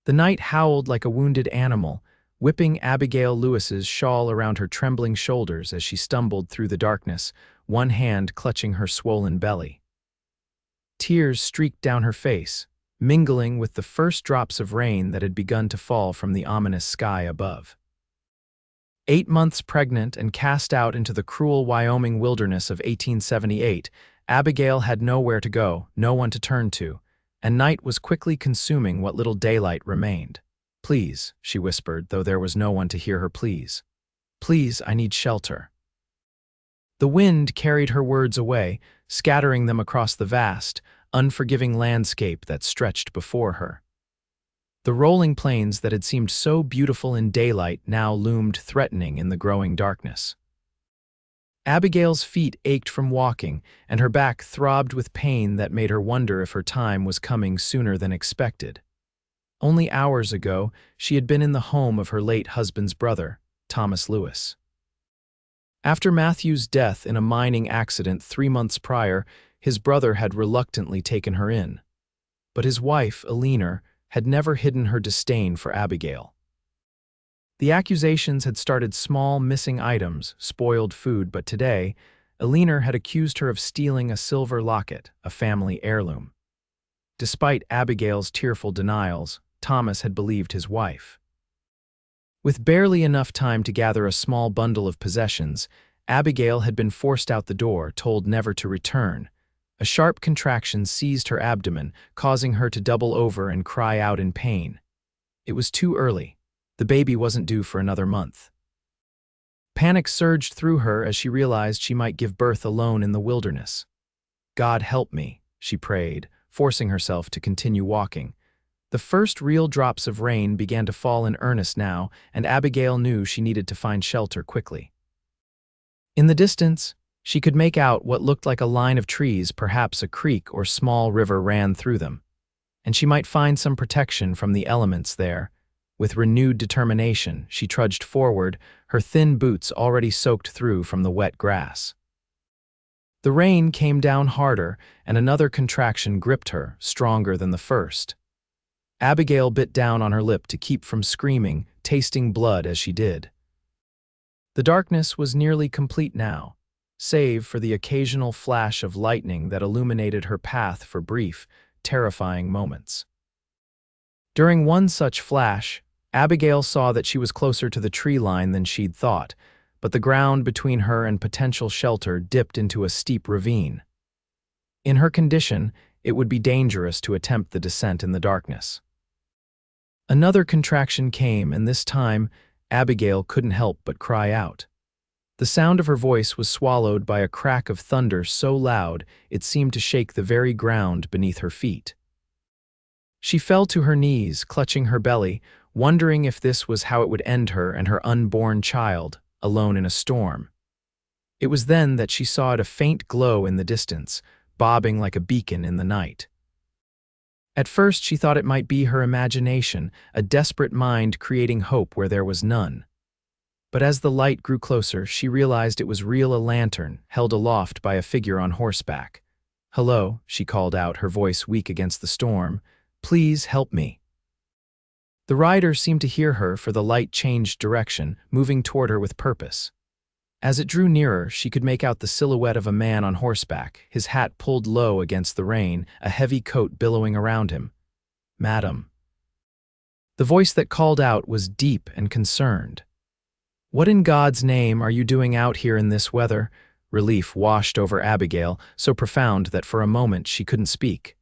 The night howled like a wounded animal, whipping Abigail Lewis's shawl around her trembling shoulders as she stumbled through the darkness, one hand clutching her swollen belly. Tears streaked down her face, mingling with the first drops of rain that had begun to fall from the ominous sky above. 8 months pregnant and cast out into the cruel Wyoming wilderness of 1878, Abigail had nowhere to go, no one to turn to, and night was quickly consuming what little daylight remained. "Please," she whispered, though there was no one to hear her pleas. "Please, I need shelter." The wind carried her words away, scattering them across the vast, unforgiving landscape that stretched before her. The rolling plains that had seemed so beautiful in daylight now loomed threatening in the growing darkness. Abigail's feet ached from walking, and her back throbbed with pain that made her wonder if her time was coming sooner than expected. Only hours ago, she had been in the home of her late husband's brother, Thomas Lewis. After Matthew's death in a mining accident 3 months prior, his brother had reluctantly taken her in. But his wife, Eleanor, had never hidden her disdain for Abigail. The accusations had started small, missing items, spoiled food, but today, Eleanor had accused her of stealing a silver locket, a family heirloom. Despite Abigail's tearful denials, Thomas had believed his wife. With barely enough time to gather a small bundle of possessions, Abigail had been forced out the door, told never to return. A sharp contraction seized her abdomen, causing her to double over and cry out in pain. It was too early. The baby wasn't due for another month. Panic surged through her as she realized she might give birth alone in the wilderness. "God help me," she prayed, forcing herself to continue walking. The first real drops of rain began to fall in earnest now, and Abigail knew she needed to find shelter quickly. In the distance, she could make out what looked like a line of trees, perhaps a creek or small river ran through them, and she might find some protection from the elements there. With renewed determination, she trudged forward, her thin boots already soaked through from the wet grass. The rain came down harder, and another contraction gripped her, stronger than the first. Abigail bit down on her lip to keep from screaming, tasting blood as she did. The darkness was nearly complete now, save for the occasional flash of lightning that illuminated her path for brief, terrifying moments. During one such flash, Abigail saw that she was closer to the tree line than she'd thought, but the ground between her and potential shelter dipped into a steep ravine. In her condition, it would be dangerous to attempt the descent in the darkness. Another contraction came, and this time, Abigail couldn't help but cry out. The sound of her voice was swallowed by a crack of thunder so loud it seemed to shake the very ground beneath her feet. She fell to her knees, clutching her belly, wondering if this was how it would end her and her unborn child, alone in a storm. It was then that she saw a faint glow in the distance, bobbing like a beacon in the night. At first she thought it might be her imagination, a desperate mind creating hope where there was none. But as the light grew closer, she realized it was really a lantern, held aloft by a figure on horseback. "Hello," she called out, her voice weak against the storm. "Please help me." The rider seemed to hear her, for the light changed direction, moving toward her with purpose. As it drew nearer, she could make out the silhouette of a man on horseback, his hat pulled low against the rain, a heavy coat billowing around him. "Madam." The voice that called out was deep and concerned. "What in God's name are you doing out here in this weather?" Relief washed over Abigail, so profound that for a moment she couldn't speak.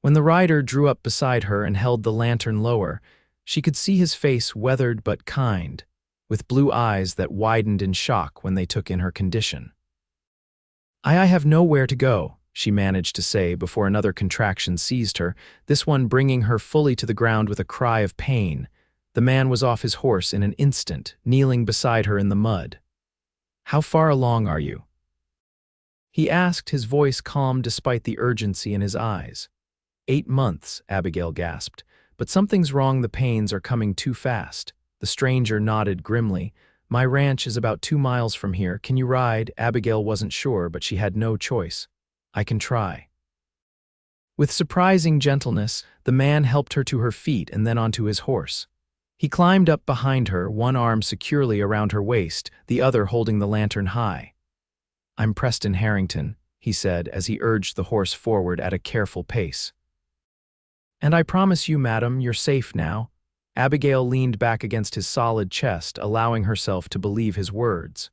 When the rider drew up beside her and held the lantern lower, she could see his face weathered but kind, with blue eyes that widened in shock when they took in her condition. I have nowhere to go," she managed to say before another contraction seized her, this one bringing her fully to the ground with a cry of pain. The man was off his horse in an instant, kneeling beside her in the mud. "How far along are you?" he asked, his voice calm despite the urgency in his eyes. 8 months, Abigail gasped. "But something's wrong, the pains are coming too fast." The stranger nodded grimly. "My ranch is about 2 miles from here. Can you ride?" Abigail wasn't sure, but she had no choice. "I can try." With surprising gentleness, the man helped her to her feet and then onto his horse. He climbed up behind her, one arm securely around her waist, the other holding the lantern high. "I'm Preston Harrington," he said as he urged the horse forward at a careful pace. "And I promise you, madam, you're safe now." Abigail leaned back against his solid chest, allowing herself to believe his words.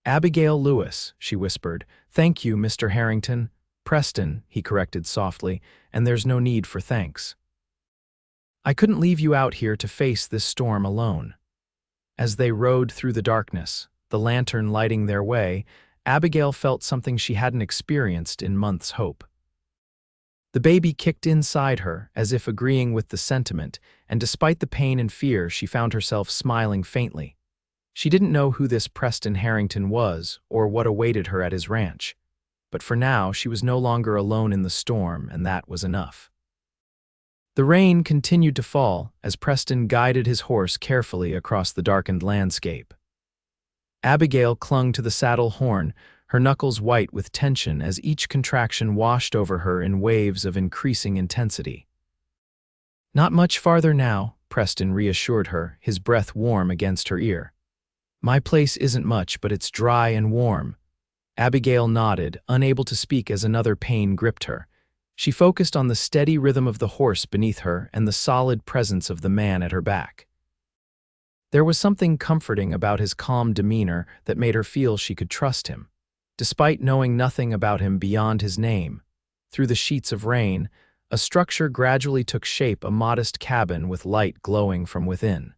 "Abigail Lewis," she whispered. "Thank you, Mr. Harrington." "Preston," he corrected softly, "and there's no need for thanks. I couldn't leave you out here to face this storm alone." As they rode through the darkness, the lantern lighting their way, Abigail felt something she hadn't experienced in months' hope. The baby kicked inside her, as if agreeing with the sentiment, and despite the pain and fear, she found herself smiling faintly. She didn't know who this Preston Harrington was or what awaited her at his ranch. But for now, she was no longer alone in the storm, and that was enough. The rain continued to fall as Preston guided his horse carefully across the darkened landscape. Abigail clung to the saddle horn, her knuckles white with tension as each contraction washed over her in waves of increasing intensity. "Not much farther now," Preston reassured her, his breath warm against her ear. "My place isn't much, but it's dry and warm." Abigail nodded, unable to speak as another pain gripped her. She focused on the steady rhythm of the horse beneath her and the solid presence of the man at her back. There was something comforting about his calm demeanor that made her feel she could trust him. Despite knowing nothing about him beyond his name, through the sheets of rain, a structure gradually took shape, a modest cabin with light glowing from within.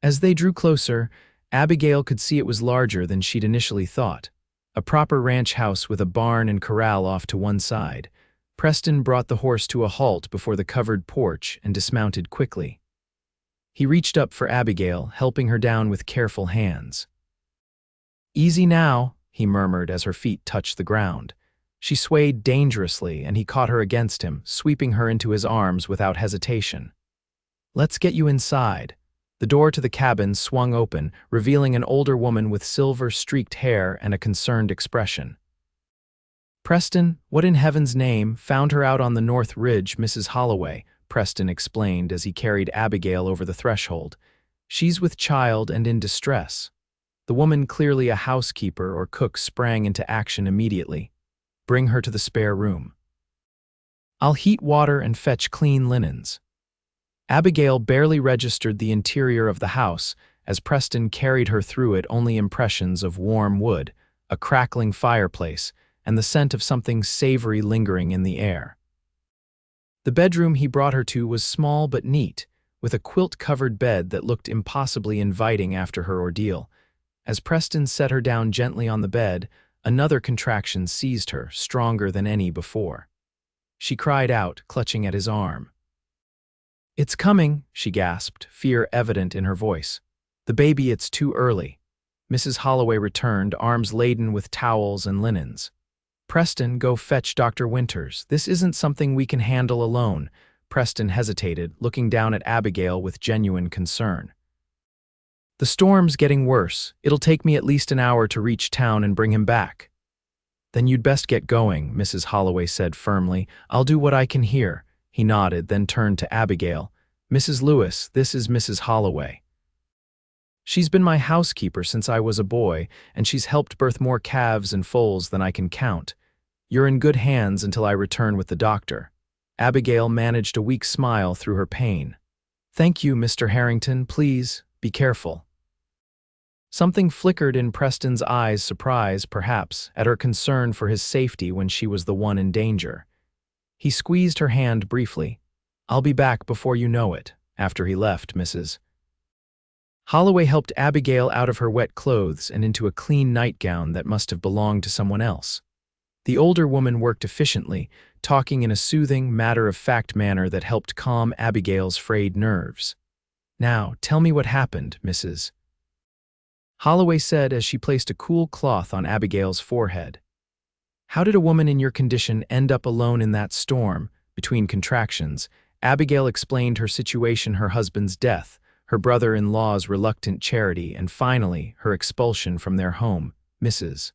As they drew closer, Abigail could see it was larger than she'd initially thought. A proper ranch house with a barn and corral off to one side. Preston brought the horse to a halt before the covered porch and dismounted quickly. He reached up for Abigail, helping her down with careful hands. "Easy now," he murmured as her feet touched the ground. She swayed dangerously, and he caught her against him, sweeping her into his arms without hesitation. "Let's get you inside." The door to the cabin swung open, revealing an older woman with silver-streaked hair and a concerned expression. "Preston, what in heaven's name found her out on the North Ridge, Mrs. Holloway," Preston explained as he carried Abigail over the threshold. "She's with child and in distress." The woman, clearly a housekeeper or cook, sprang into action immediately. "Bring her to the spare room. I'll heat water and fetch clean linens." Abigail barely registered the interior of the house as Preston carried her through it, only impressions of warm wood, a crackling fireplace, and the scent of something savory lingering in the air. The bedroom he brought her to was small but neat, with a quilt-covered bed that looked impossibly inviting after her ordeal. As Preston set her down gently on the bed, another contraction seized her, stronger than any before. She cried out, clutching at his arm. "It's coming," she gasped, fear evident in her voice. "The baby, it's too early." Mrs. Holloway returned, arms laden with towels and linens. "Preston, go fetch Dr. Winters. This isn't something we can handle alone." Preston hesitated, looking down at Abigail with genuine concern. "The storm's getting worse. It'll take me at least an hour to reach town and bring him back." "Then you'd best get going," Mrs. Holloway said firmly. "I'll do what I can here." He nodded, then turned to Abigail. "Mrs. Lewis, this is Mrs. Holloway. She's been my housekeeper since I was a boy, and she's helped birth more calves and foals than I can count. You're in good hands until I return with the doctor." Abigail managed a weak smile through her pain. "Thank you, Mr. Harrington. Please, be careful." Something flickered in Preston's eyes, surprise, perhaps, at her concern for his safety when she was the one in danger. He squeezed her hand briefly. "I'll be back before you know it." After he left, Mrs. Holloway helped Abigail out of her wet clothes and into a clean nightgown that must have belonged to someone else. The older woman worked efficiently, talking in a soothing, matter-of-fact manner that helped calm Abigail's frayed nerves. "Now, tell me what happened, Mrs. Holloway said as she placed a cool cloth on Abigail's forehead. "How did a woman in your condition end up alone in that storm?" Between contractions, Abigail explained her situation, her husband's death, her brother-in-law's reluctant charity, and finally, her expulsion from their home. Mrs.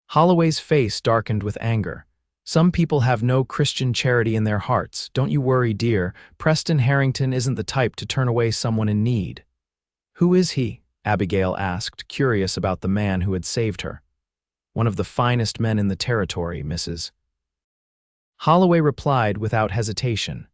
Holloway's face darkened with anger. Some people have no Christian charity in their hearts. Don't you worry, dear. Preston Harrington isn't the type to turn away someone in need." "Who is he?" Abigail asked, curious about the man who had saved her. "One of the finest men in the territory, Mrs. Holloway replied without hesitation.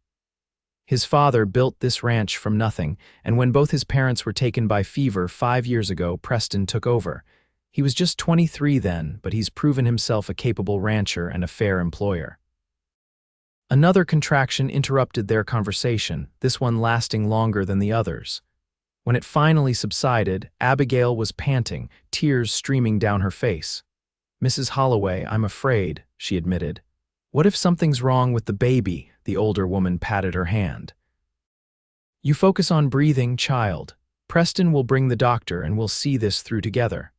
His father built this ranch from nothing, and when both his parents were taken by fever 5 years ago, Preston took over. He was just 23 then, but he's proven himself a capable rancher and a fair employer." Another contraction interrupted their conversation, this one lasting longer than the others. When it finally subsided, Abigail was panting, tears streaming down her face. "Mrs. Holloway, I'm afraid," she admitted. "What if something's wrong with the baby?" The older woman patted her hand. "You focus on breathing, child. Preston will bring the doctor and we'll see this through together."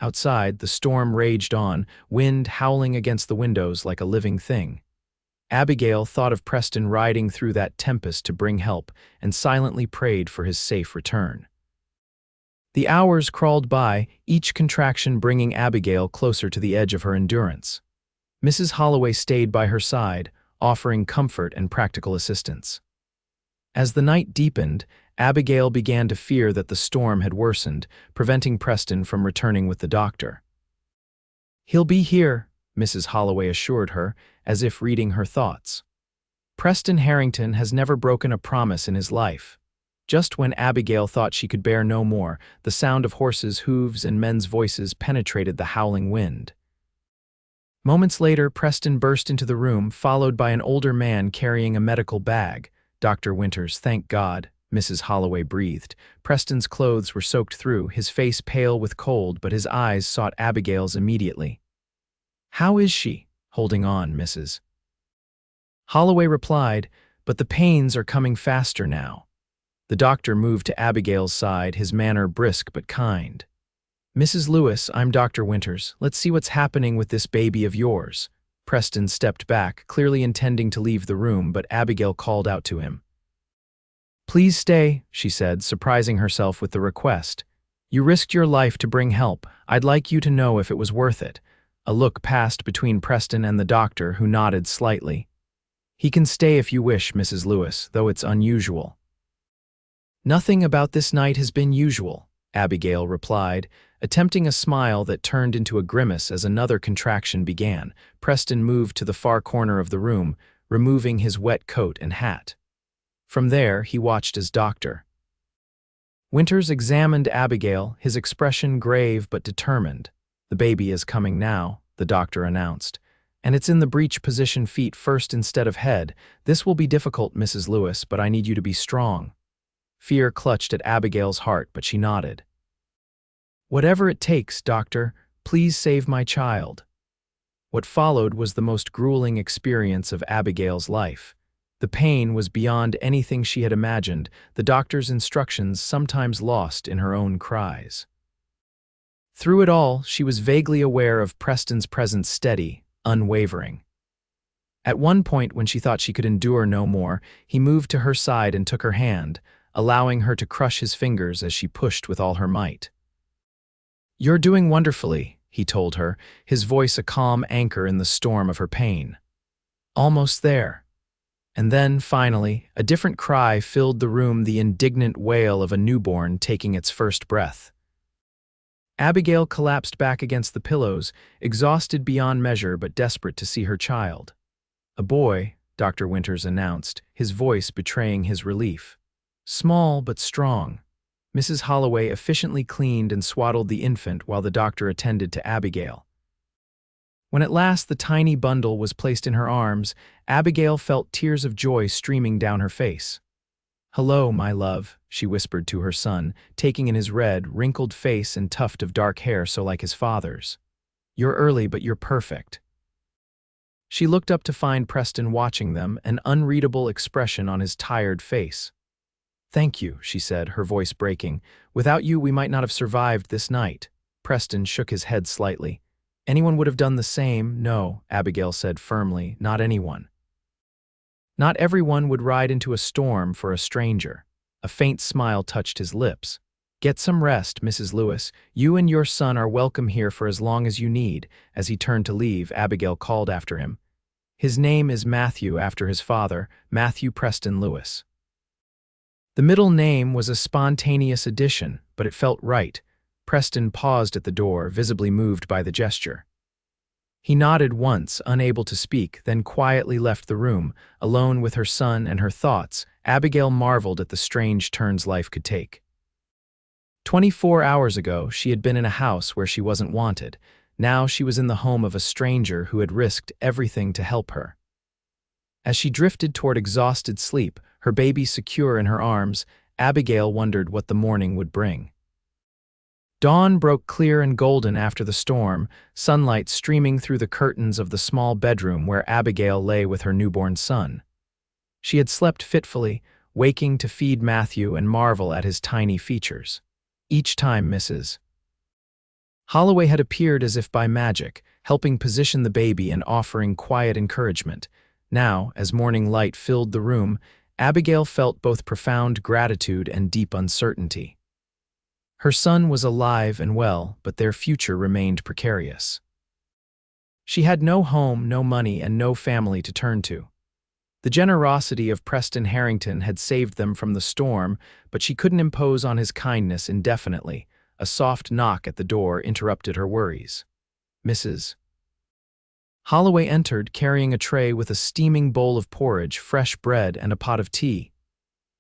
Outside, the storm raged on, wind howling against the windows like a living thing. Abigail thought of Preston riding through that tempest to bring help and silently prayed for his safe return. The hours crawled by, each contraction bringing Abigail closer to the edge of her endurance. Mrs. Holloway stayed by her side, offering comfort and practical assistance. As the night deepened, Abigail began to fear that the storm had worsened, preventing Preston from returning with the doctor. "He'll be here," Mrs. Holloway assured her, as if reading her thoughts. Preston Harrington has never broken a promise in his life. Just when Abigail thought she could bear no more, the sound of horses' hooves and men's voices penetrated the howling wind. Moments later, Preston burst into the room, followed by an older man carrying a medical bag. "Dr. Winters, thank God," Mrs. Holloway breathed. Preston's clothes were soaked through, his face pale with cold, but his eyes sought Abigail's immediately. "How is she?" "Holding on, Mrs. Holloway replied, "but the pains are coming faster now." The doctor moved to Abigail's side, his manner brisk but kind. "Mrs. Lewis, I'm Dr. Winters. Let's see what's happening with this baby of yours." Preston stepped back, clearly intending to leave the room, but Abigail called out to him. "Please stay," she said, surprising herself with the request. "You risked your life to bring help. I'd like you to know if it was worth it." A look passed between Preston and the doctor, who nodded slightly. "He can stay if you wish, Mrs. Lewis, though it's unusual." "Nothing about this night has been usual," Abigail replied, attempting a smile that turned into a grimace as another contraction began. Preston moved to the far corner of the room, removing his wet coat and hat. From there, he watched as Dr. Winters examined Abigail, his expression grave but determined. "The baby is coming now," the doctor announced, "and it's in the breech position, feet first instead of head. This will be difficult, Mrs. Lewis, but I need you to be strong." Fear clutched at Abigail's heart, but she nodded. "Whatever it takes, doctor, please save my child." What followed was the most grueling experience of Abigail's life. The pain was beyond anything she had imagined, the doctor's instructions sometimes lost in her own cries. Through it all, she was vaguely aware of Preston's presence, steady, unwavering. At one point, when she thought she could endure no more, he moved to her side and took her hand, allowing her to crush his fingers as she pushed with all her might. "You're doing wonderfully," he told her, his voice a calm anchor in the storm of her pain. "Almost there." And then, finally, a different cry filled the room, the indignant wail of a newborn taking its first breath. Abigail collapsed back against the pillows, exhausted beyond measure but desperate to see her child. "A boy," Dr. Winters announced, his voice betraying his relief. "Small but strong." Mrs. Holloway efficiently cleaned and swaddled the infant while the doctor attended to Abigail. When at last the tiny bundle was placed in her arms, Abigail felt tears of joy streaming down her face. "Hello, my love," she whispered to her son, taking in his red, wrinkled face and tuft of dark hair so like his father's. "You're early, but you're perfect." She looked up to find Preston watching them, an unreadable expression on his tired face. "Thank you," she said, her voice breaking. "Without you, we might not have survived this night." Preston shook his head slightly. "Anyone would have done the same." "No," Abigail said firmly, "not anyone. Not everyone would ride into a storm for a stranger." A faint smile touched his lips. "Get some rest, Mrs. Lewis. You and your son are welcome here for as long as you need." As he turned to leave, Abigail called after him. His name is Matthew after his father, Matthew Preston Lewis. The middle name was a spontaneous addition, but it felt right. Preston paused at the door, visibly moved by the gesture. He nodded once, unable to speak, then quietly left the room, alone with her son and her thoughts. Abigail marveled at the strange turns life could take. 24 hours ago, she had been in a house where she wasn't wanted. Now she was in the home of a stranger who had risked everything to help her. As she drifted toward exhausted sleep, her baby secure in her arms, Abigail wondered what the morning would bring. Dawn broke clear and golden after the storm, sunlight streaming through the curtains of the small bedroom where Abigail lay with her newborn son. She had slept fitfully, waking to feed Matthew and marvel at his tiny features. Each time Mrs. Holloway had appeared as if by magic, helping position the baby and offering quiet encouragement. Now, as morning light filled the room, Abigail felt both profound gratitude and deep uncertainty. Her son was alive and well, but their future remained precarious. She had no home, no money, and no family to turn to. The generosity of Preston Harrington had saved them from the storm, but she couldn't impose on his kindness indefinitely. A soft knock at the door interrupted her worries. Mrs. Holloway entered, carrying a tray with a steaming bowl of porridge, fresh bread, and a pot of tea.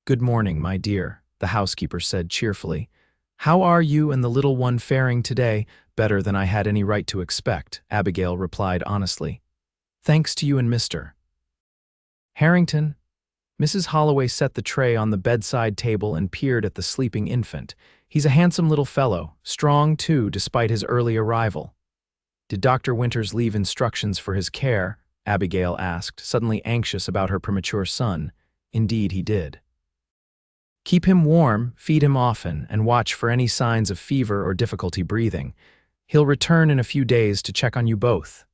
"Good morning, my dear," the housekeeper said cheerfully. "How are you and the little one faring today?" "Better than I had any right to expect," Abigail replied honestly. "Thanks to you and Mr. Harrington." Mrs. Holloway set the tray on the bedside table and peered at the sleeping infant. "He's a handsome little fellow, strong too, despite his early arrival." "Did Dr. Winters leave instructions for his care?" Abigail asked, suddenly anxious about her premature son. "Indeed he did. Keep him warm, feed him often, and watch for any signs of fever or difficulty breathing. He'll return in a few days to check on you both."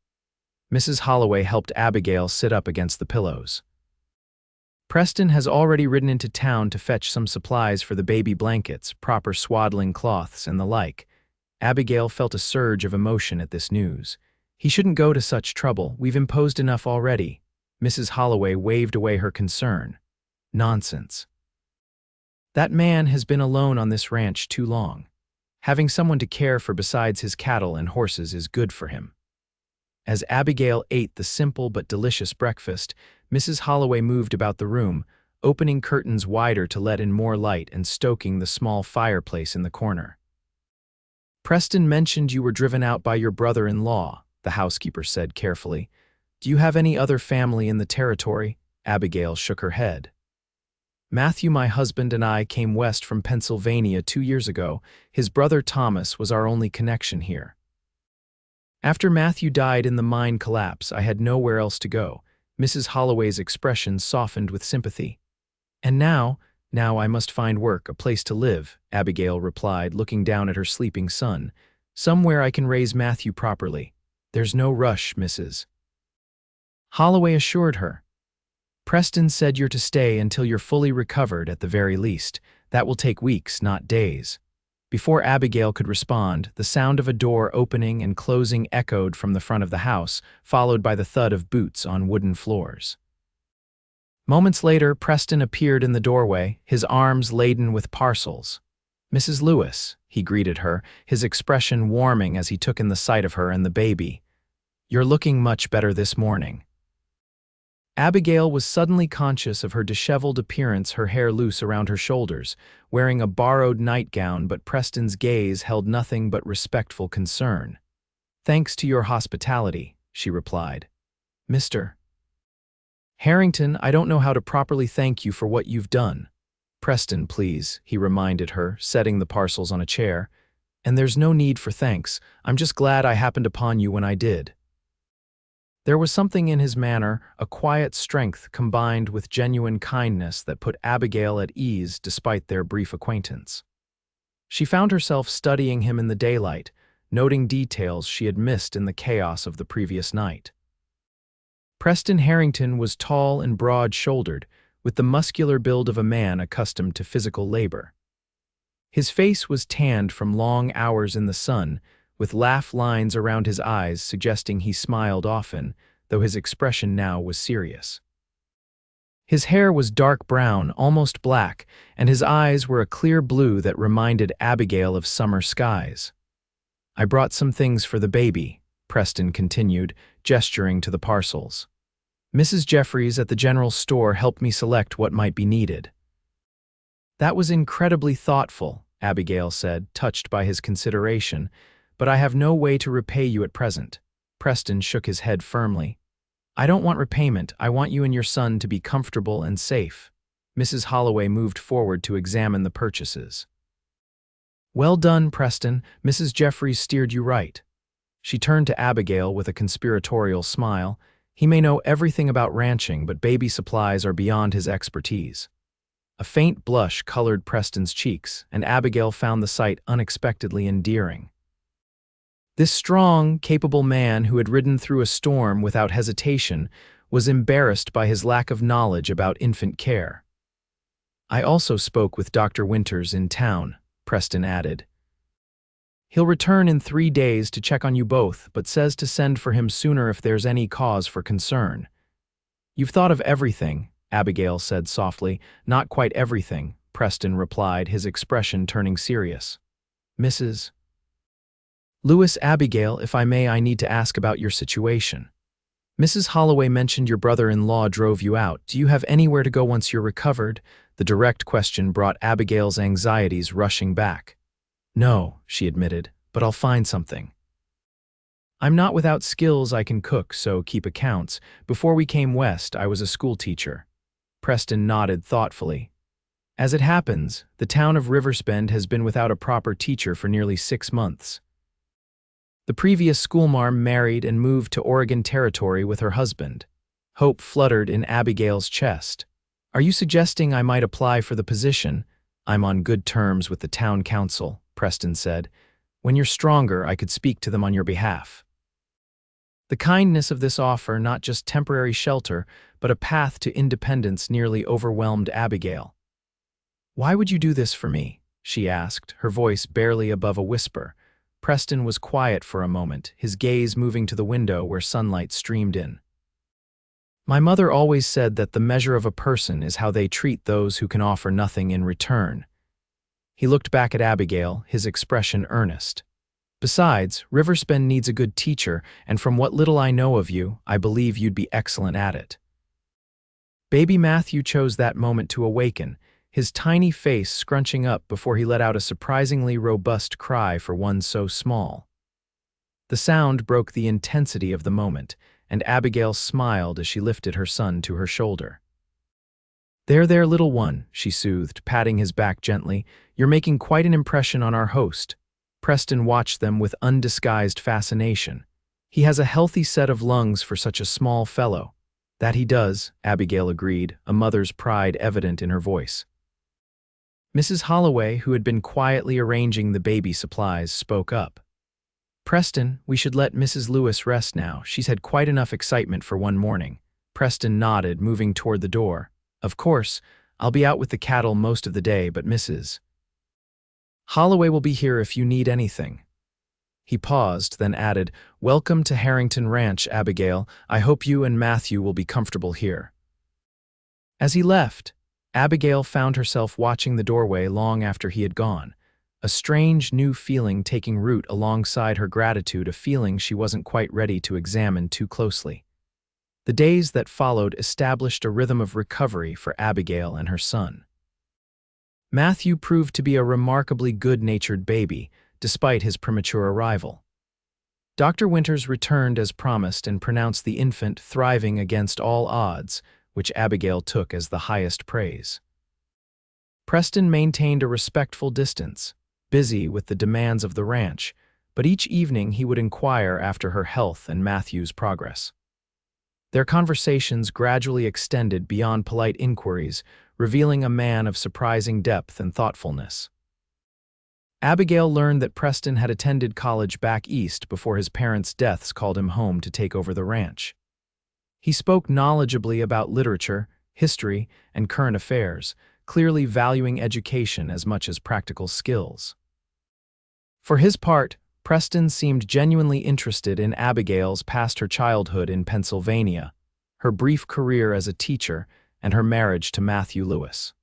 Mrs. Holloway helped Abigail sit up against the pillows. "Preston has already ridden into town to fetch some supplies for the baby blankets, proper swaddling cloths, and the like." Abigail felt a surge of emotion at this news. "He shouldn't go to such trouble. We've imposed enough already." Mrs. Holloway waved away her concern. "Nonsense. That man has been alone on this ranch too long. Having someone to care for besides his cattle and horses is good for him." As Abigail ate the simple but delicious breakfast, Mrs. Holloway moved about the room, opening curtains wider to let in more light and stoking the small fireplace in the corner. "Preston mentioned you were driven out by your brother-in-law," the housekeeper said carefully. "Do you have any other family in the territory?" Abigail shook her head. "Matthew, my husband, and I came west from Pennsylvania 2 years ago. His brother Thomas was our only connection here. After Matthew died in the mine collapse, I had nowhere else to go." Mrs. Holloway's expression softened with sympathy. "And now I must find work, a place to live," Abigail replied, looking down at her sleeping son. "Somewhere I can raise Matthew properly." "There's no rush, Mrs. Holloway assured her. "Preston said you're to stay until you're fully recovered at the very least. That will take weeks, not days." Before Abigail could respond, the sound of a door opening and closing echoed from the front of the house, followed by the thud of boots on wooden floors. Moments later, Preston appeared in the doorway, his arms laden with parcels. "Mrs. Lewis," he greeted her, his expression warming as he took in the sight of her and the baby. "You're looking much better this morning." Abigail was suddenly conscious of her disheveled appearance, her hair loose around her shoulders, wearing a borrowed nightgown, but Preston's gaze held nothing but respectful concern. "Thanks to your hospitality," she replied. "Mr. Harrington, I don't know how to properly thank you for what you've done." "Preston, please," he reminded her, setting the parcels on a chair. "And there's no need for thanks. I'm just glad I happened upon you when I did." There was something in his manner, a quiet strength combined with genuine kindness that put Abigail at ease despite their brief acquaintance. She found herself studying him in the daylight, noting details she had missed in the chaos of the previous night. Preston Harrington was tall and broad-shouldered, with the muscular build of a man accustomed to physical labor. His face was tanned from long hours in the sun, with laugh lines around his eyes suggesting he smiled often, though his expression now was serious. His hair was dark brown, almost black, and his eyes were a clear blue that reminded Abigail of summer skies. "I brought some things for the baby," Preston continued, gesturing to the parcels. "Mrs. Jeffries at the general store helped me select what might be needed." "That was incredibly thoughtful," Abigail said, touched by his consideration, "but I have no way to repay you at present." Preston shook his head firmly. "I don't want repayment. I want you and your son to be comfortable and safe." Mrs. Holloway moved forward to examine the purchases. "Well done, Preston. Mrs. Jeffries steered you right." She turned to Abigail with a conspiratorial smile. "He may know everything about ranching, but baby supplies are beyond his expertise." A faint blush colored Preston's cheeks, and Abigail found the sight unexpectedly endearing. This strong, capable man who had ridden through a storm without hesitation was embarrassed by his lack of knowledge about infant care. "I also spoke with Dr. Winters in town," Preston added. "He'll return in 3 days to check on you both, but says to send for him sooner if there's any cause for concern." "You've thought of everything," Abigail said softly. "Not quite everything," Preston replied, his expression turning serious. "Mrs. Lewis, Abigail, if I may, I need to ask about your situation. Mrs. Holloway mentioned your brother-in-law drove you out. Do you have anywhere to go once you're recovered?" The direct question brought Abigail's anxieties rushing back. "No," she admitted, "but I'll find something. I'm not without skills. I can cook, so keep accounts. Before we came west, I was a school teacher." Preston nodded thoughtfully. "As it happens, the town of Riversbend has been without a proper teacher for nearly 6 months. The previous schoolmarm married and moved to Oregon Territory with her husband." Hope fluttered in Abigail's chest. "Are you suggesting I might apply for the position?" "I'm on good terms with the town council," Preston said. "When you're stronger, I could speak to them on your behalf." The kindness of this offer, not just temporary shelter, but a path to independence, nearly overwhelmed Abigail. "Why would you do this for me?" she asked, her voice barely above a whisper. Preston was quiet for a moment, his gaze moving to the window where sunlight streamed in. "My mother always said that the measure of a person is how they treat those who can offer nothing in return." He looked back at Abigail, his expression earnest. "Besides, Riversbend needs a good teacher, and from what little I know of you, I believe you'd be excellent at it." Baby Matthew chose that moment to awaken, his tiny face scrunching up before he let out a surprisingly robust cry for one so small. The sound broke the intensity of the moment, and Abigail smiled as she lifted her son to her shoulder. There, little one," she soothed, patting his back gently. "You're making quite an impression on our host." Preston watched them with undisguised fascination. "He has a healthy set of lungs for such a small fellow." "That he does," Abigail agreed, a mother's pride evident in her voice. Mrs. Holloway, who had been quietly arranging the baby supplies, spoke up. "Preston, we should let Mrs. Lewis rest now. She's had quite enough excitement for one morning." Preston nodded, moving toward the door. "Of course, I'll be out with the cattle most of the day, but Mrs. Holloway will be here if you need anything." He paused, then added, "Welcome to Harrington Ranch, Abigail. I hope you and Matthew will be comfortable here." As he left, Abigail found herself watching the doorway long after he had gone, a strange new feeling taking root alongside her gratitude, a feeling she wasn't quite ready to examine too closely. The days that followed established a rhythm of recovery for Abigail and her son. Matthew proved to be a remarkably good-natured baby, despite his premature arrival. Dr. Winters returned as promised and pronounced the infant thriving against all odds, which Abigail took as the highest praise. Preston maintained a respectful distance, busy with the demands of the ranch, but each evening he would inquire after her health and Matthew's progress. Their conversations gradually extended beyond polite inquiries, revealing a man of surprising depth and thoughtfulness. Abigail learned that Preston had attended college back east before his parents' deaths called him home to take over the ranch. He spoke knowledgeably about literature, history, and current affairs, clearly valuing education as much as practical skills. For his part, Preston seemed genuinely interested in Abigail's past her childhood in Pennsylvania, her brief career as a teacher, and her marriage to Matthew Lewis.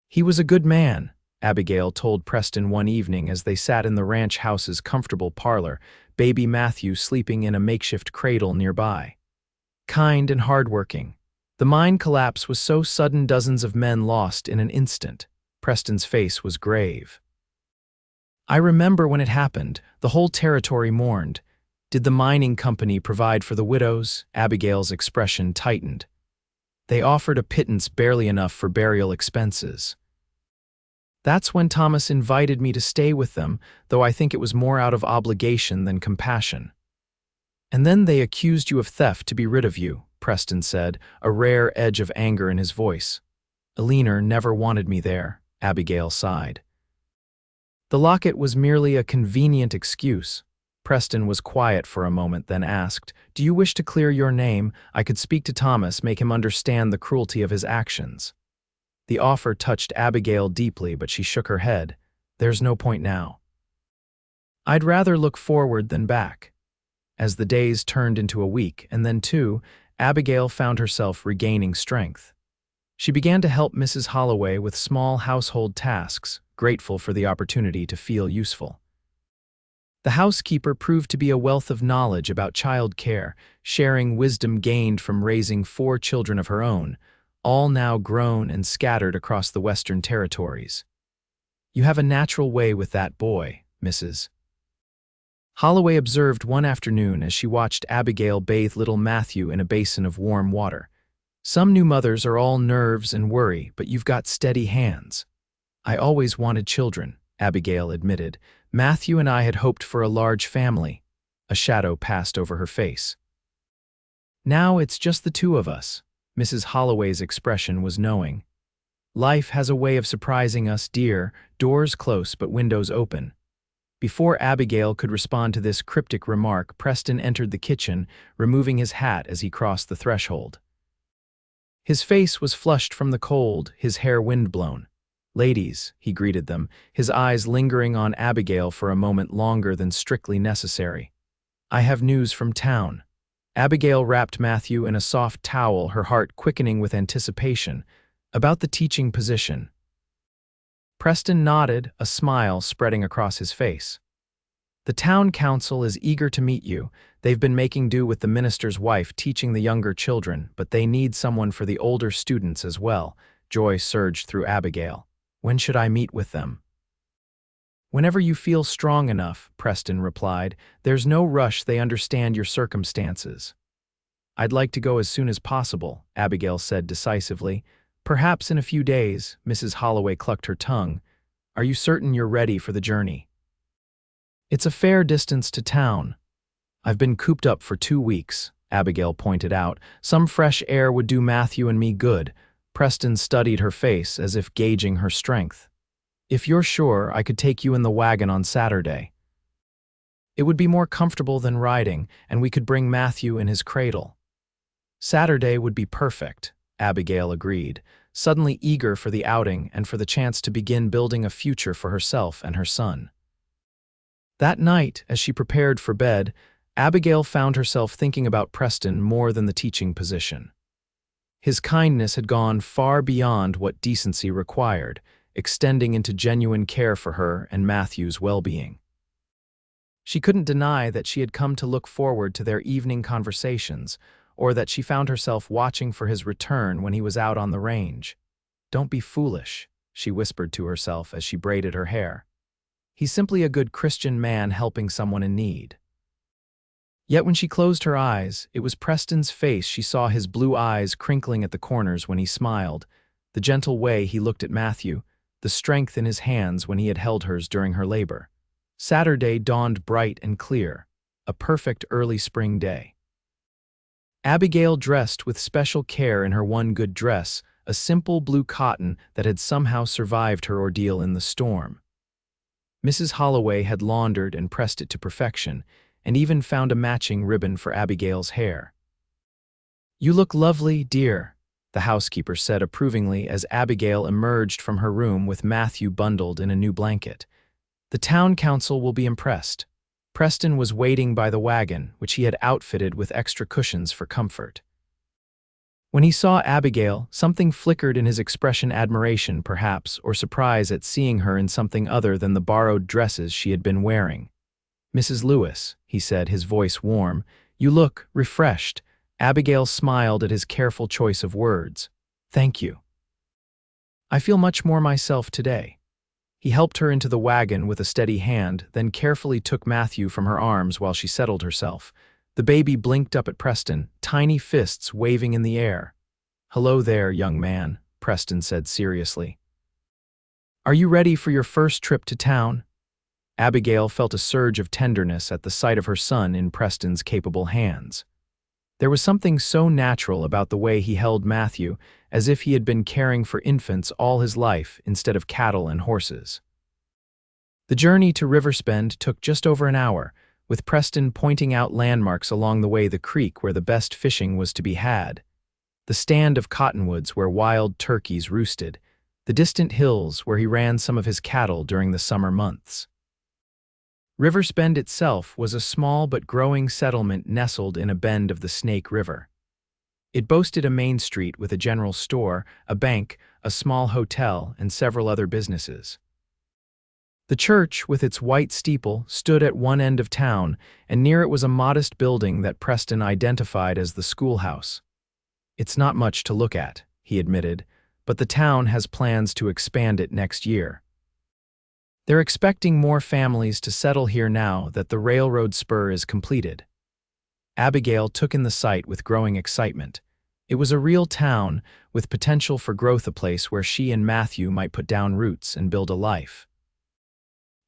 "He was a good man," Abigail told Preston one evening as they sat in the ranch house's comfortable parlor, baby Matthew sleeping in a makeshift cradle nearby. "Kind and hardworking. The mine collapse was so sudden dozens of men lost in an instant." Preston's face was grave. "I remember when it happened, the whole territory mourned. Did the mining company provide for the widows?" Abigail's expression tightened. "They offered a pittance barely enough for burial expenses. That's when Thomas invited me to stay with them, though I think it was more out of obligation than compassion." "And then they accused you of theft to be rid of you," Preston said, a rare edge of anger in his voice. "Eleanor never wanted me there," Abigail sighed. "The locket was merely a convenient excuse." Preston was quiet for a moment, then asked, "Do you wish to clear your name? I could speak to Thomas, make him understand the cruelty of his actions." The offer touched Abigail deeply, but she shook her head. "There's no point now. I'd rather look forward than back." As the days turned into a week, and then two, Abigail found herself regaining strength. She began to help Mrs. Holloway with small household tasks, grateful for the opportunity to feel useful. The housekeeper proved to be a wealth of knowledge about child care, sharing wisdom gained from raising 4 children of her own, all now grown and scattered across the Western territories. "You have a natural way with that boy, Mrs. Holloway observed one afternoon as she watched Abigail bathe little Matthew in a basin of warm water. "Some new mothers are all nerves and worry, but you've got steady hands." "I always wanted children," Abigail admitted. "Matthew and I had hoped for a large family." A shadow passed over her face. "Now it's just the 2 of us." Mrs. Holloway's expression was knowing. "Life has a way of surprising us, dear, doors close but windows open." Before Abigail could respond to this cryptic remark, Preston entered the kitchen, removing his hat as he crossed the threshold. His face was flushed from the cold, his hair windblown. "Ladies," he greeted them, his eyes lingering on Abigail for a moment longer than strictly necessary. "I have news from town." Abigail wrapped Matthew in a soft towel, her heart quickening with anticipation. "About the teaching position." Preston nodded, a smile spreading across his face. "The town council is eager to meet you. They've been making do with the minister's wife teaching the younger children, but they need someone for the older students as well." Joy surged through Abigail. "When should I meet with them?" "Whenever you feel strong enough," Preston replied. "There's no rush, they understand your circumstances." "I'd like to go as soon as possible," Abigail said decisively. "Perhaps in a few days." Mrs. Holloway clucked her tongue. "Are you certain you're ready for the journey?" "It's a fair distance to town." "I've been cooped up for 2 weeks," Abigail pointed out. "Some fresh air would do Matthew and me good." Preston studied her face as if gauging her strength. "If you're sure, I could take you in the wagon on Saturday. It would be more comfortable than riding, and we could bring Matthew in his cradle." "Saturday would be perfect," Abigail agreed, suddenly eager for the outing and for the chance to begin building a future for herself and her son. That night, as she prepared for bed, Abigail found herself thinking about Preston more than the teaching position. His kindness had gone far beyond what decency required, extending into genuine care for her and Matthew's well-being. She couldn't deny that she had come to look forward to their evening conversations, or that she found herself watching for his return when he was out on the range. "Don't be foolish," she whispered to herself as she braided her hair. "He's simply a good Christian man helping someone in need." Yet when she closed her eyes, it was Preston's face. She saw his blue eyes crinkling at the corners when he smiled, the gentle way he looked at Matthew, the strength in his hands when he had held hers during her labor. Saturday dawned bright and clear, a perfect early spring day. Abigail dressed with special care in her one good dress, a simple blue cotton that had somehow survived her ordeal in the storm. Mrs. Holloway had laundered and pressed it to perfection, and even found a matching ribbon for Abigail's hair. "You look lovely, dear," the housekeeper said approvingly as Abigail emerged from her room with Matthew bundled in a new blanket. "The town council will be impressed." Preston was waiting by the wagon, which he had outfitted with extra cushions for comfort. When he saw Abigail, something flickered in his expression, admiration, perhaps, or surprise at seeing her in something other than the borrowed dresses she had been wearing. "Mrs. Lewis," he said, his voice warm, "you look refreshed." Abigail smiled at his careful choice of words. "Thank you. I feel much more myself today." He helped her into the wagon with a steady hand, then carefully took Matthew from her arms while she settled herself. The baby blinked up at Preston, tiny fists waving in the air. "Hello there, young man," Preston said seriously. "Are you ready for your first trip to town?" Abigail felt a surge of tenderness at the sight of her son in Preston's capable hands. There was something so natural about the way he held Matthew, as if he had been caring for infants all his life instead of cattle and horses. The journey to Riverspend took just over an hour, with Preston pointing out landmarks along the way: the creek where the best fishing was to be had, the stand of cottonwoods where wild turkeys roosted, the distant hills where he ran some of his cattle during the summer months. Riverspend itself was a small but growing settlement nestled in a bend of the Snake River. It boasted a main street with a general store, a bank, a small hotel, and several other businesses. The church, with its white steeple, stood at one end of town, and near it was a modest building that Preston identified as the schoolhouse. "It's not much to look at," he admitted, "but the town has plans to expand it next year. They're expecting more families to settle here now that the railroad spur is completed." Abigail took in the sight with growing excitement. It was a real town, with potential for growth, a place where she and Matthew might put down roots and build a life.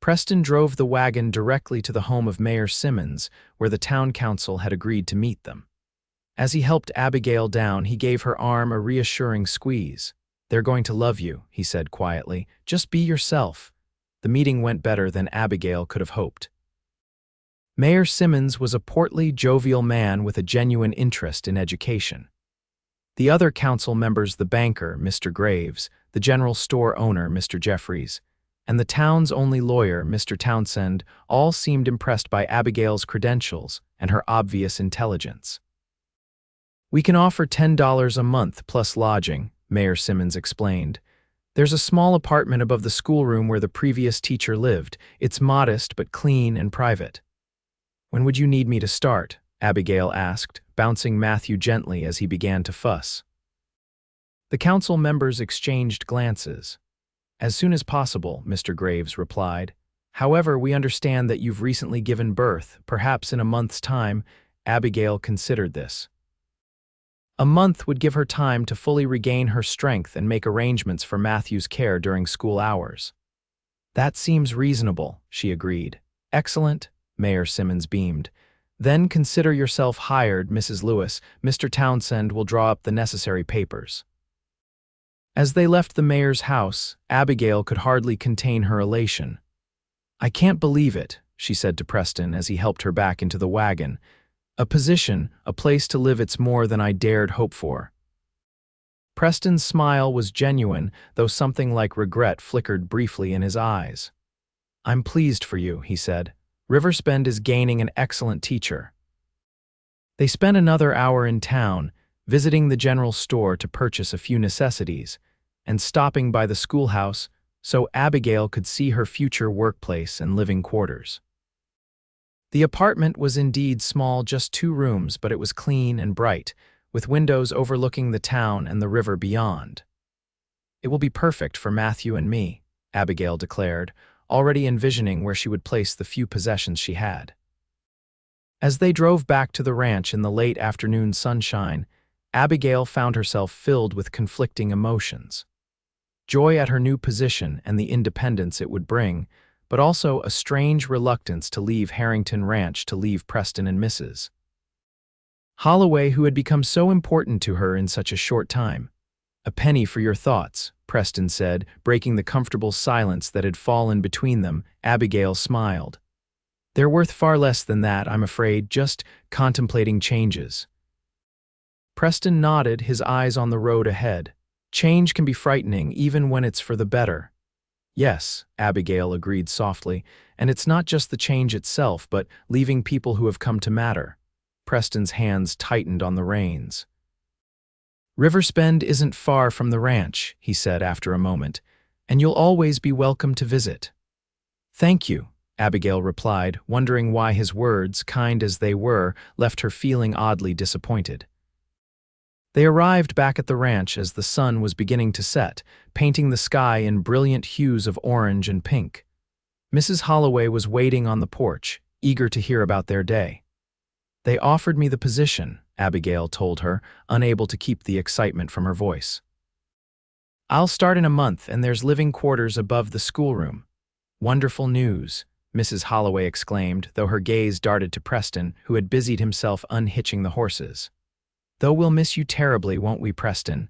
Preston drove the wagon directly to the home of Mayor Simmons, where the town council had agreed to meet them. As he helped Abigail down, he gave her arm a reassuring squeeze. "They're going to love you," he said quietly. "Just be yourself." The meeting went better than Abigail could have hoped. Mayor Simmons was a portly, jovial man with a genuine interest in education. The other council members, the banker, Mr. Graves, the general store owner, Mr. Jeffries, and the town's only lawyer, Mr. Townsend, all seemed impressed by Abigail's credentials and her obvious intelligence. "We can offer $10 a month plus lodging," Mayor Simmons explained. "There's a small apartment above the schoolroom where the previous teacher lived. It's modest but clean and private." "When would you need me to start?" Abigail asked, bouncing Matthew gently as he began to fuss. The council members exchanged glances. "As soon as possible," Mr. Graves replied. "However, we understand that you've recently given birth, perhaps in a month's time." Abigail considered this. A month would give her time to fully regain her strength and make arrangements for Matthew's care during school hours. "That seems reasonable," she agreed. "Excellent," Mayor Simmons beamed. "Then consider yourself hired, Mrs. Lewis. Mr. Townsend will draw up the necessary papers." As they left the mayor's house, Abigail could hardly contain her elation. "I can't believe it," she said to Preston as he helped her back into the wagon. "A position, a place to live, it's more than I dared hope for." Preston's smile was genuine, though something like regret flickered briefly in his eyes. "I'm pleased for you," he said. "Riverspend is gaining an excellent teacher." They spent another hour in town, visiting the general store to purchase a few necessities, and stopping by the schoolhouse so Abigail could see her future workplace and living quarters. The apartment was indeed small, just 2 rooms, but it was clean and bright, with windows overlooking the town and the river beyond. "It will be perfect for Matthew and me," Abigail declared, already envisioning where she would place the few possessions she had. As they drove back to the ranch in the late afternoon sunshine, Abigail found herself filled with conflicting emotions. Joy at her new position and the independence it would bring, but also a strange reluctance to leave Harrington Ranch to leave Preston and Mrs. Holloway, who had become so important to her in such a short time. "A penny for your thoughts," Preston said, breaking the comfortable silence that had fallen between them. Abigail smiled. "They're worth far less than that, I'm afraid, just contemplating changes." Preston nodded, his eyes on the road ahead. "Change can be frightening, even when it's for the better." Yes, Abigail agreed softly, and it's not just the change itself, but leaving people who have come to matter. Preston's hands tightened on the reins. Riverspend isn't far from the ranch, he said after a moment, and you'll always be welcome to visit. Thank you, Abigail replied, wondering why his words, kind as they were, left her feeling oddly disappointed. They arrived back at the ranch as the sun was beginning to set, painting the sky in brilliant hues of orange and pink. Mrs. Holloway was waiting on the porch, eager to hear about their day. They offered me the position, Abigail told her, unable to keep the excitement from her voice. I'll start in a month, and there's living quarters above the schoolroom. Wonderful news, Mrs. Holloway exclaimed, though her gaze darted to Preston, who had busied himself unhitching the horses. Though we'll miss you terribly, won't we, Preston?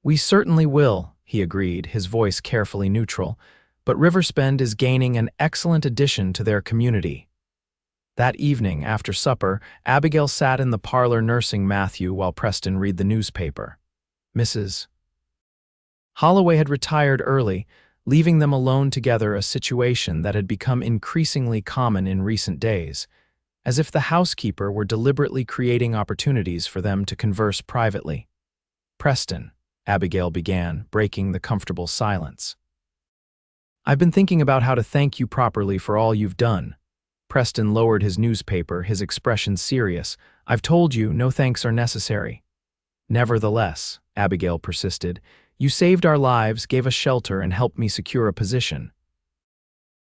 We certainly will, he agreed, his voice carefully neutral, but Riverspend is gaining an excellent addition to their community. That evening, after supper, Abigail sat in the parlor nursing Matthew while Preston read the newspaper. Mrs. Holloway had retired early, leaving them alone together, a situation that had become increasingly common in recent days, as if the housekeeper were deliberately creating opportunities for them to converse privately. Preston, Abigail began, breaking the comfortable silence. I've been thinking about how to thank you properly for all you've done. Preston lowered his newspaper, his expression serious. I've told you, no thanks are necessary. Nevertheless, Abigail persisted, you saved our lives, gave us shelter, and helped me secure a position.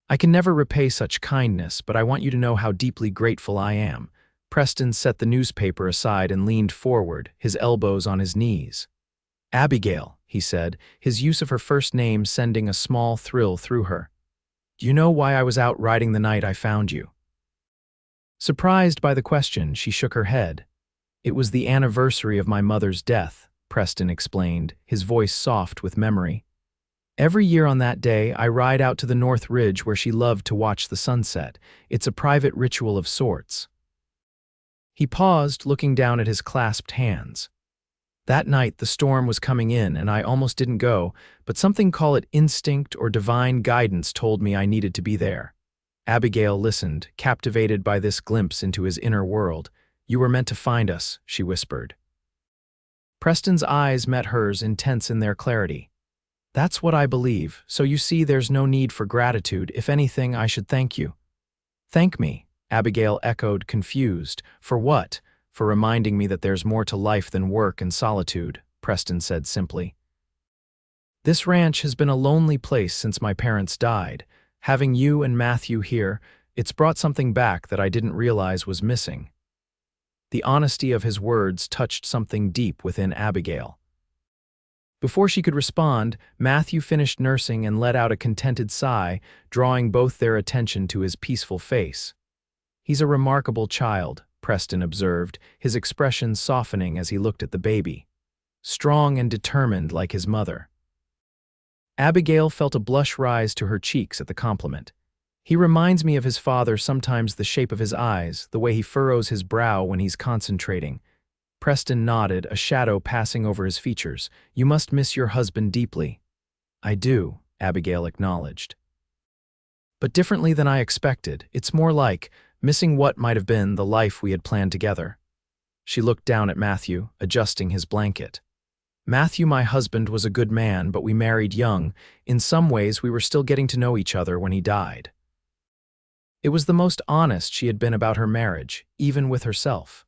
I can never repay such kindness, but I want you to know how deeply grateful I am. Preston set the newspaper aside and leaned forward, his elbows on his knees. Abigail, he said, his use of her first name sending a small thrill through her. Do you know why I was out riding the night I found you? Surprised by the question, she shook her head. It was the anniversary of my mother's death, Preston explained, his voice soft with memory. Every year on that day, I ride out to the North Ridge where she loved to watch the sunset. It's a private ritual of sorts. He paused, looking down at his clasped hands. That night, the storm was coming in, and I almost didn't go, but something, call it instinct or divine guidance, told me I needed to be there. Abigail listened, captivated by this glimpse into his inner world. You were meant to find us, she whispered. Preston's eyes met hers, intense in their clarity. That's what I believe, so you see there's no need for gratitude. If anything, I should thank you. Thank me, Abigail echoed, confused. For what? For reminding me that there's more to life than work and solitude, Preston said simply. This ranch has been a lonely place since my parents died. Having you and Matthew here, it's brought something back that I didn't realize was missing. The honesty of his words touched something deep within Abigail. Before she could respond, Matthew finished nursing and let out a contented sigh, drawing both their attention to his peaceful face. He's a remarkable child, Preston observed, his expression softening as he looked at the baby. Strong and determined like his mother. Abigail felt a blush rise to her cheeks at the compliment. He reminds me of his father, sometimes the shape of his eyes, the way he furrows his brow when he's concentrating. Preston nodded, a shadow passing over his features. You must miss your husband deeply. I do, Abigail acknowledged. But differently than I expected. It's more like missing what might have been the life we had planned together. She looked down at Matthew, adjusting his blanket. Matthew, my husband, was a good man, but we married young. In some ways, we were still getting to know each other when he died. It was the most honest she had been about her marriage, even with herself.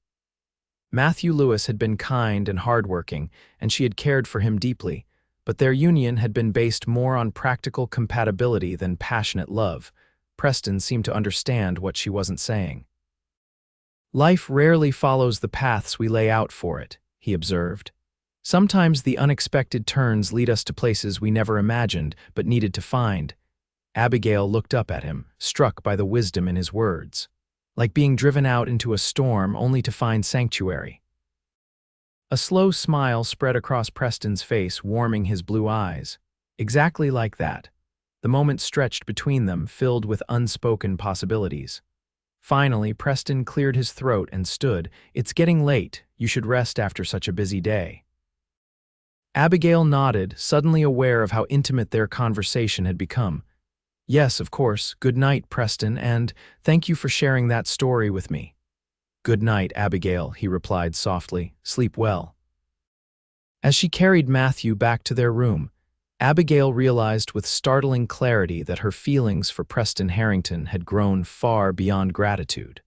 Matthew Lewis had been kind and hardworking, and she had cared for him deeply, but their union had been based more on practical compatibility than passionate love. Preston seemed to understand what she wasn't saying. Life rarely follows the paths we lay out for it, he observed. Sometimes the unexpected turns lead us to places we never imagined but needed to find. Abigail looked up at him, struck by the wisdom in his words. Like being driven out into a storm only to find sanctuary. A slow smile spread across Preston's face, warming his blue eyes. Exactly like that. The moment stretched between them, filled with unspoken possibilities. Finally, Preston cleared his throat and stood. It's getting late. You should rest after such a busy day. Abigail nodded, suddenly aware of how intimate their conversation had become. Yes, of course. Good night, Preston, and thank you for sharing that story with me. Good night, Abigail, he replied softly. Sleep well. As she carried Matthew back to their room, Abigail realized with startling clarity that her feelings for Preston Harrington had grown far beyond gratitude.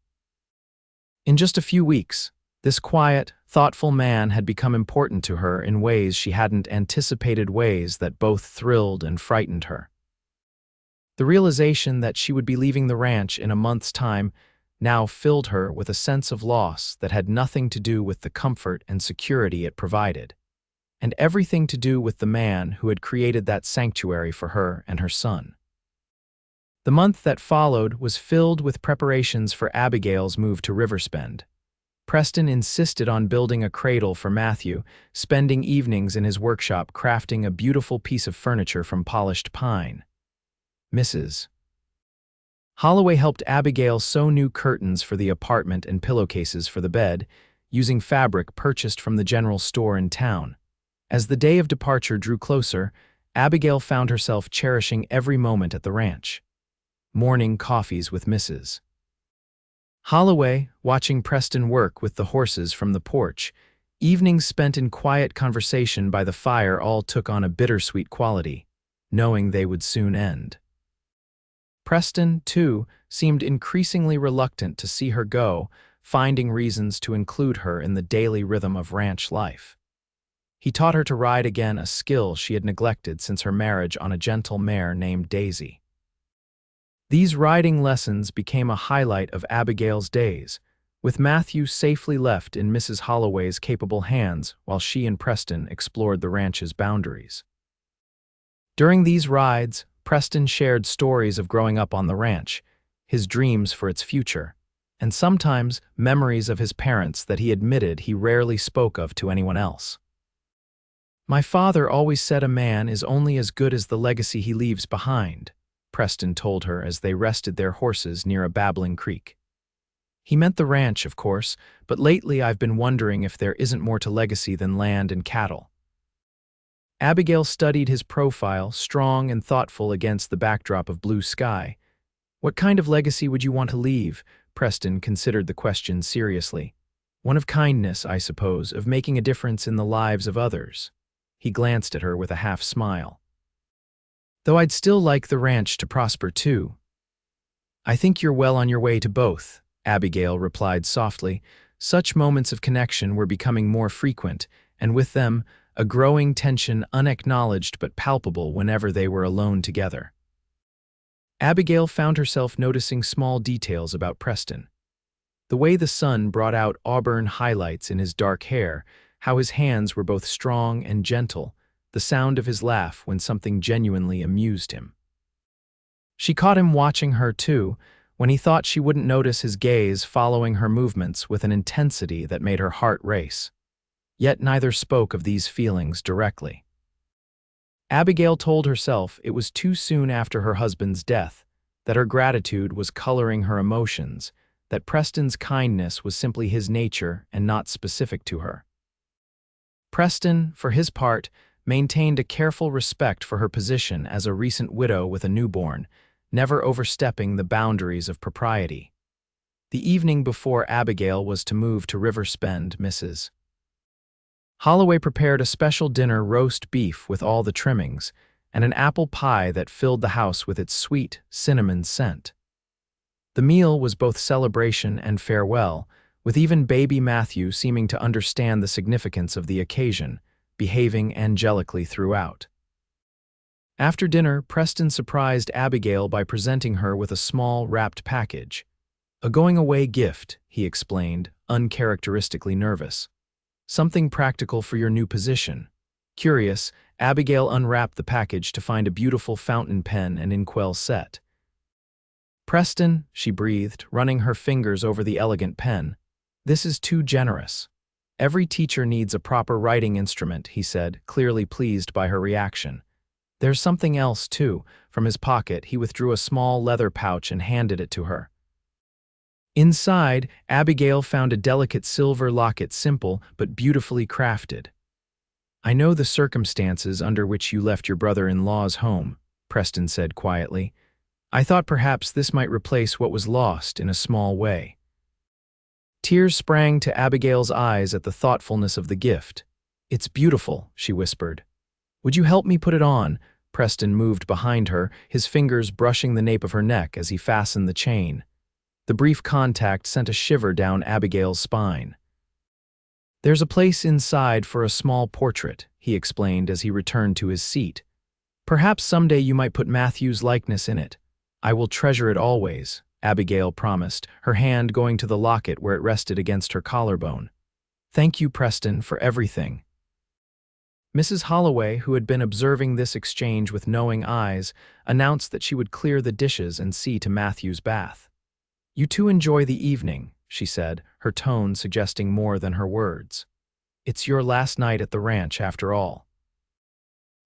In just a few weeks, this quiet, thoughtful man had become important to her in ways she hadn't anticipated, ways that both thrilled and frightened her. The realization that she would be leaving the ranch in a month's time now filled her with a sense of loss that had nothing to do with the comfort and security it provided, and everything to do with the man who had created that sanctuary for her and her son. The month that followed was filled with preparations for Abigail's move to Riverspend. Preston insisted on building a cradle for Matthew, spending evenings in his workshop crafting a beautiful piece of furniture from polished pine. Mrs. Holloway helped Abigail sew new curtains for the apartment and pillowcases for the bed, using fabric purchased from the general store in town. As the day of departure drew closer, Abigail found herself cherishing every moment at the ranch. Morning coffees with Mrs. Holloway, watching Preston work with the horses from the porch, evenings spent in quiet conversation by the fire, all took on a bittersweet quality, knowing they would soon end. Preston, too, seemed increasingly reluctant to see her go, finding reasons to include her in the daily rhythm of ranch life. He taught her to ride again, a skill she had neglected since her marriage on a gentle mare named Daisy. These riding lessons became a highlight of Abigail's days, with Matthew safely left in Mrs. Holloway's capable hands while she and Preston explored the ranch's boundaries. During these rides, Preston shared stories of growing up on the ranch, his dreams for its future, and sometimes memories of his parents that he admitted he rarely spoke of to anyone else. My father always said a man is only as good as the legacy he leaves behind, Preston told her as they rested their horses near a babbling creek. He meant the ranch, of course, but lately I've been wondering if there isn't more to legacy than land and cattle. Abigail studied his profile, strong and thoughtful against the backdrop of blue sky. What kind of legacy would you want to leave? Preston considered the question seriously. One of kindness, I suppose, of making a difference in the lives of others. He glanced at her with a half smile. Though I'd still like the ranch to prosper too. I think you're well on your way to both, Abigail replied softly. Such moments of connection were becoming more frequent, and with them, a growing tension unacknowledged but palpable whenever they were alone together. Abigail found herself noticing small details about Preston. The way the sun brought out auburn highlights in his dark hair, how his hands were both strong and gentle, the sound of his laugh when something genuinely amused him. She caught him watching her too, when he thought she wouldn't notice his gaze following her movements with an intensity that made her heart race. Yet neither spoke of these feelings directly. Abigail told herself it was too soon after her husband's death, that her gratitude was coloring her emotions, that Preston's kindness was simply his nature and not specific to her. Preston, for his part, maintained a careful respect for her position as a recent widow with a newborn, never overstepping the boundaries of propriety. The evening before Abigail was to move to Riverspend, Mrs. Holloway prepared a special dinner, roast beef with all the trimmings, and an apple pie that filled the house with its sweet, cinnamon scent. The meal was both celebration and farewell, with even baby Matthew seeming to understand the significance of the occasion, behaving angelically throughout. After dinner, Preston surprised Abigail by presenting her with a small, wrapped package. A going-away gift, he explained, uncharacteristically nervous. Something practical for your new position. Curious, Abigail unwrapped the package to find a beautiful fountain pen and inkwell set. Preston, she breathed, running her fingers over the elegant pen. This is too generous. Every teacher needs a proper writing instrument, he said, clearly pleased by her reaction. There's something else, too. From his pocket, he withdrew a small leather pouch and handed it to her. Inside, Abigail found a delicate silver locket, simple but beautifully crafted. I know the circumstances under which you left your brother-in-law's home, Preston said quietly. I thought perhaps this might replace what was lost in a small way. Tears sprang to Abigail's eyes at the thoughtfulness of the gift. It's beautiful, she whispered. Would you help me put it on? Preston moved behind her, his fingers brushing the nape of her neck as he fastened the chain. The brief contact sent a shiver down Abigail's spine. There's a place inside for a small portrait, he explained as he returned to his seat. Perhaps someday you might put Matthew's likeness in it. I will treasure it always, Abigail promised, her hand going to the locket where it rested against her collarbone. Thank you, Preston, for everything. Mrs. Holloway, who had been observing this exchange with knowing eyes, announced that she would clear the dishes and see to Matthew's bath. You two enjoy the evening, she said, her tone suggesting more than her words. It's your last night at the ranch, after all.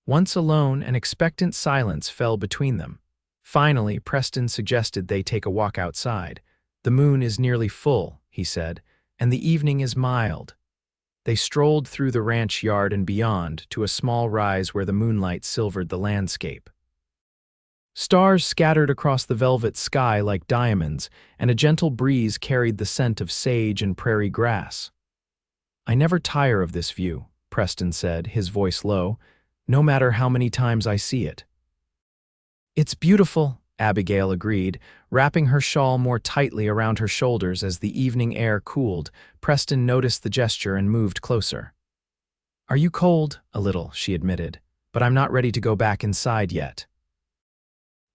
Once alone, an expectant silence fell between them. Finally, Preston suggested they take a walk outside. The moon is nearly full, he said, and the evening is mild. They strolled through the ranch yard and beyond to a small rise where the moonlight silvered the landscape. Stars scattered across the velvet sky like diamonds, and a gentle breeze carried the scent of sage and prairie grass. I never tire of this view, Preston said, his voice low, no matter how many times I see it. It's beautiful, Abigail agreed, wrapping her shawl more tightly around her shoulders as the evening air cooled. Preston noticed the gesture and moved closer. Are you cold? A little, she admitted, but I'm not ready to go back inside yet.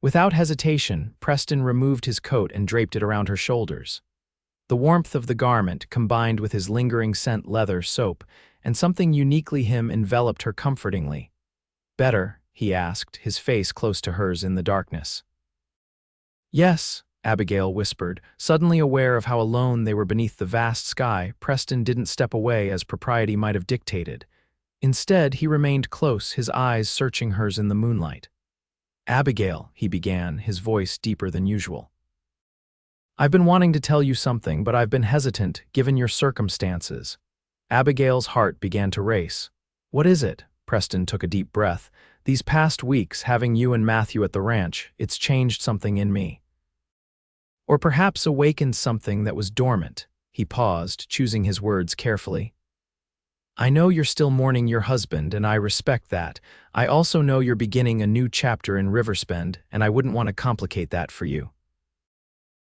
Without hesitation, Preston removed his coat and draped it around her shoulders. The warmth of the garment, combined with his lingering scent leather soap, and something uniquely him enveloped her comfortingly. Better? He asked, his face close to hers in the darkness. Yes, Abigail whispered, suddenly aware of how alone they were beneath the vast sky. Preston didn't step away as propriety might have dictated. Instead, he remained close, his eyes searching hers in the moonlight. Abigail, he began, his voice deeper than usual. I've been wanting to tell you something, but I've been hesitant, given your circumstances. Abigail's heart began to race. What is it? Preston took a deep breath. These past weeks, having you and Matthew at the ranch, it's changed something in me. Or perhaps awakened something that was dormant. He paused, choosing his words carefully. I know you're still mourning your husband, and I respect that. I also know you're beginning a new chapter in Riverspend, and I wouldn't want to complicate that for you.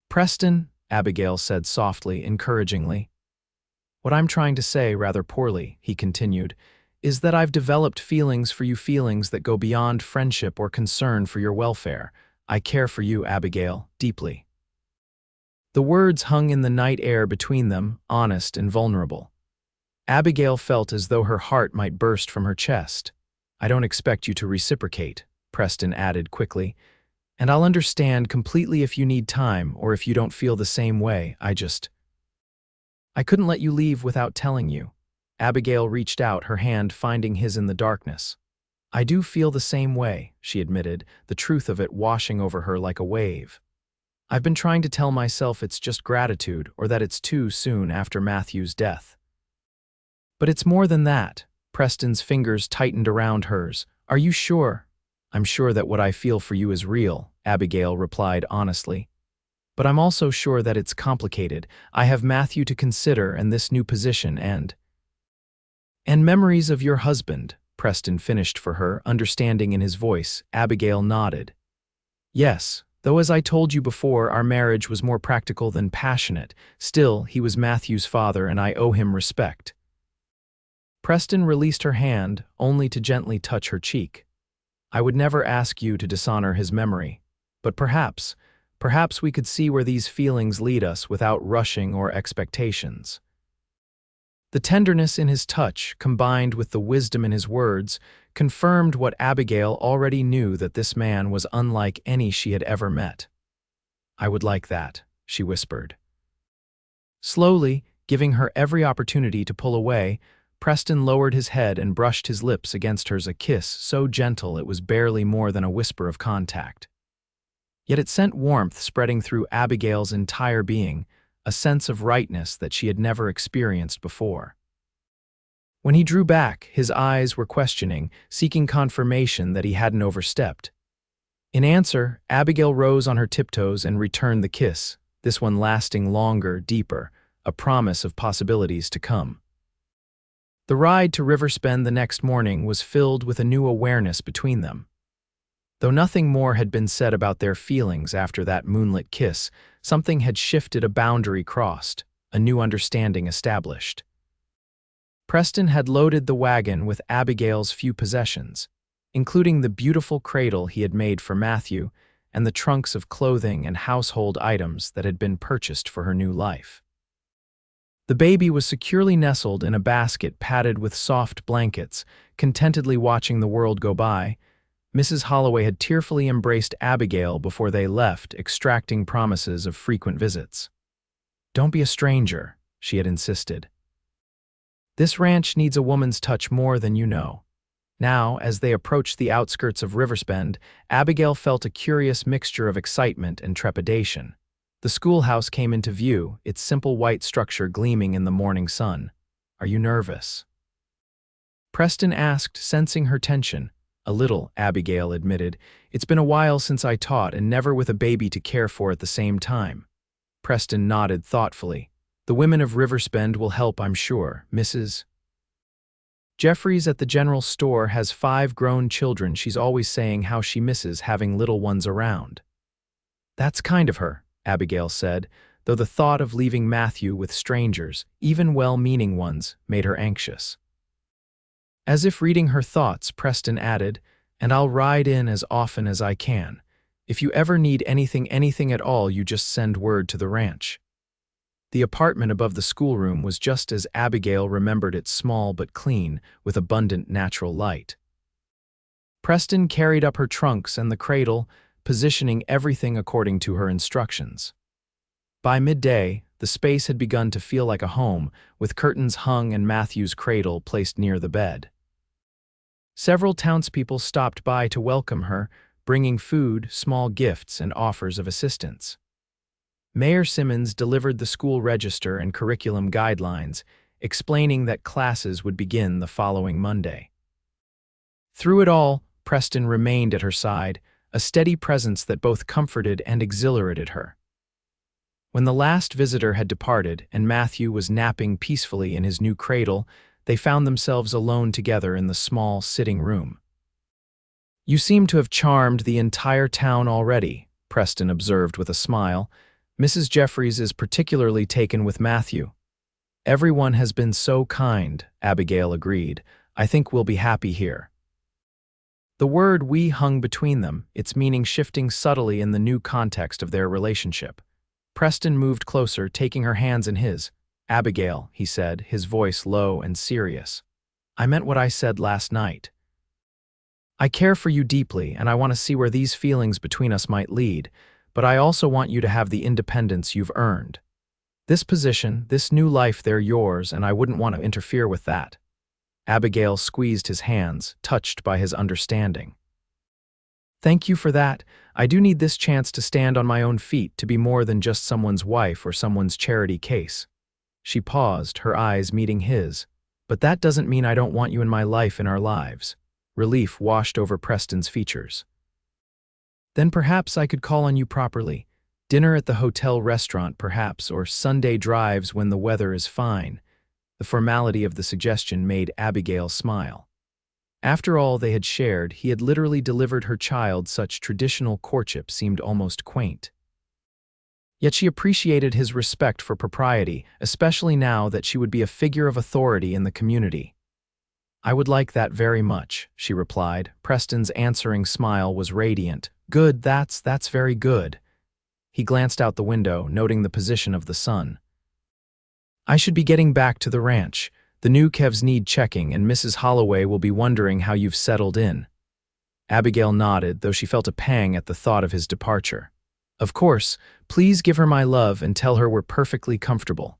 Preston, Abigail said softly, encouragingly. What I'm trying to say, rather poorly, he continued, is that I've developed feelings for you, feelings that go beyond friendship or concern for your welfare. I care for you, Abigail, deeply. The words hung in the night air between them, honest and vulnerable. Abigail felt as though her heart might burst from her chest. I don't expect you to reciprocate, Preston added quickly, and I'll understand completely if you need time or if you don't feel the same way. I couldn't let you leave without telling you. Abigail reached out, her hand finding his in the darkness. I do feel the same way, she admitted, the truth of it washing over her like a wave. I've been trying to tell myself it's just gratitude or that it's too soon after Matthew's death. But it's more than that. Preston's fingers tightened around hers. Are you sure? I'm sure that what I feel for you is real, Abigail replied honestly. But I'm also sure that it's complicated. I have Matthew to consider and this new position and memories of your husband, Preston finished for her, understanding in his voice. Abigail nodded. Yes, though as I told you before, our marriage was more practical than passionate. Still, he was Matthew's father and I owe him respect. Preston released her hand, only to gently touch her cheek. I would never ask you to dishonor his memory, but perhaps we could see where these feelings lead us without rushing or expectations. The tenderness in his touch, combined with the wisdom in his words, confirmed what Abigail already knew, that this man was unlike any she had ever met. I would like that, she whispered. Slowly, giving her every opportunity to pull away, Preston lowered his head and brushed his lips against hers, a kiss so gentle it was barely more than a whisper of contact. Yet it sent warmth spreading through Abigail's entire being, a sense of rightness that she had never experienced before. When he drew back, his eyes were questioning, seeking confirmation that he hadn't overstepped. In answer, Abigail rose on her tiptoes and returned the kiss, this one lasting longer, deeper, a promise of possibilities to come. The ride to Riverspend the next morning was filled with a new awareness between them. Though nothing more had been said about their feelings after that moonlit kiss, something had shifted, a boundary crossed, a new understanding established. Preston had loaded the wagon with Abigail's few possessions, including the beautiful cradle he had made for Matthew and the trunks of clothing and household items that had been purchased for her new life. The baby was securely nestled in a basket padded with soft blankets, contentedly watching the world go by. Mrs. Holloway had tearfully embraced Abigail before they left, extracting promises of frequent visits. "Don't be a stranger," she had insisted. "This ranch needs a woman's touch more than you know." Now, as they approached the outskirts of Riverspend, Abigail felt a curious mixture of excitement and trepidation. The schoolhouse came into view, its simple white structure gleaming in the morning sun. "Are you nervous?" Preston asked, sensing her tension. "A little," Abigail admitted. "It's been a while since I taught, and never with a baby to care for at the same time." Preston nodded thoughtfully. "The women of Riverspend will help, I'm sure, Mrs. Jeffries at the general store has 5 grown children. She's always saying how she misses having little ones around." "That's kind of her," Abigail said, though the thought of leaving Matthew with strangers, even well-meaning ones, made her anxious. As if reading her thoughts, Preston added, "And I'll ride in as often as I can. If you ever need anything at all, you just send word to the ranch." The apartment above the schoolroom was just as Abigail remembered it, small but clean, with abundant natural light. Preston carried up her trunks and the cradle, positioning everything according to her instructions. By midday, the space had begun to feel like a home, with curtains hung and Matthew's cradle placed near the bed. Several townspeople stopped by to welcome her, bringing food, small gifts, and offers of assistance. Mayor Simmons delivered the school register and curriculum guidelines, explaining that classes would begin the following Monday. Through it all, Preston remained at her side, a steady presence that both comforted and exhilarated her. When the last visitor had departed and Matthew was napping peacefully in his new cradle, they found themselves alone together in the small sitting room. "You seem to have charmed the entire town already," Preston observed with a smile. "Mrs. Jeffries is particularly taken with Matthew." "Everyone has been so kind," Abigail agreed. "I think we'll be happy here." The word "we" hung between them, its meaning shifting subtly in the new context of their relationship. Preston moved closer, taking her hands in his. "Abigail," he said, his voice low and serious. "I meant what I said last night. I care for you deeply, and I want to see where these feelings between us might lead, but I also want you to have the independence you've earned. This position, this new life, they're yours, and I wouldn't want to interfere with that." Abigail squeezed his hands, touched by his understanding. "Thank you for that. I do need this chance to stand on my own feet, to be more than just someone's wife or someone's charity case." She paused, her eyes meeting his. "But that doesn't mean I don't want you in my life, in our lives." Relief washed over Preston's features. "Then perhaps I could call on you properly. Dinner at the hotel restaurant, perhaps, or Sunday drives when the weather is fine." The formality of the suggestion made Abigail smile. After all they had shared, he had literally delivered her child. Such traditional courtship seemed almost quaint. Yet she appreciated his respect for propriety, especially now that she would be a figure of authority in the community. "I would like that very much," she replied. Preston's answering smile was radiant. "Good, that's very good." He glanced out the window, noting the position of the sun. "I should be getting back to the ranch. The new Kevs need checking, and Mrs. Holloway will be wondering how you've settled in." Abigail nodded, though she felt a pang at the thought of his departure. "Of course, please give her my love and tell her we're perfectly comfortable."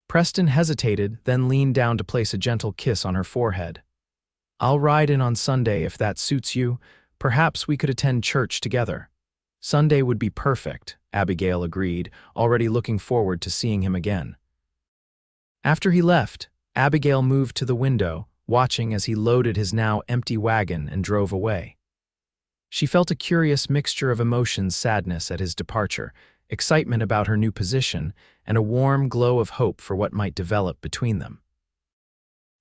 Preston hesitated, then leaned down to place a gentle kiss on her forehead. "I'll ride in on Sunday if that suits you. Perhaps we could attend church together." "Sunday would be perfect," Abigail agreed, already looking forward to seeing him again. After he left, Abigail moved to the window, watching as he loaded his now empty wagon and drove away. She felt a curious mixture of emotions: sadness at his departure, excitement about her new position, and a warm glow of hope for what might develop between them.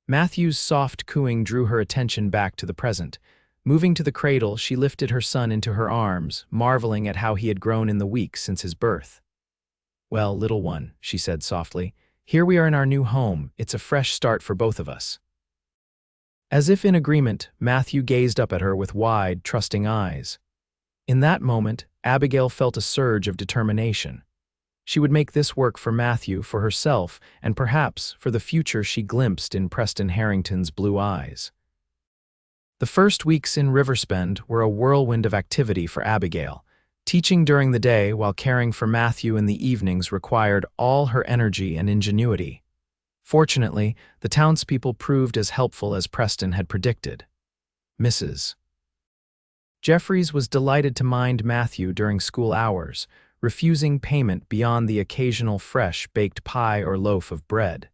Matthew's soft cooing drew her attention back to the present. Moving to the cradle, she lifted her son into her arms, marveling at how he had grown in the weeks since his birth. "Well, little one," she said softly, "here we are in our new home. It's a fresh start for both of us." As if in agreement, Matthew gazed up at her with wide, trusting eyes. In that moment, Abigail felt a surge of determination. She would make this work for Matthew, for herself, and perhaps for the future she glimpsed in Preston Harrington's blue eyes. The first weeks in Riverspend were a whirlwind of activity for Abigail. Teaching during the day while caring for Matthew in the evenings required all her energy and ingenuity. Fortunately, the townspeople proved as helpful as Preston had predicted. Mrs. Jeffries was delighted to mind Matthew during school hours, refusing payment beyond the occasional fresh baked pie or loaf of bread.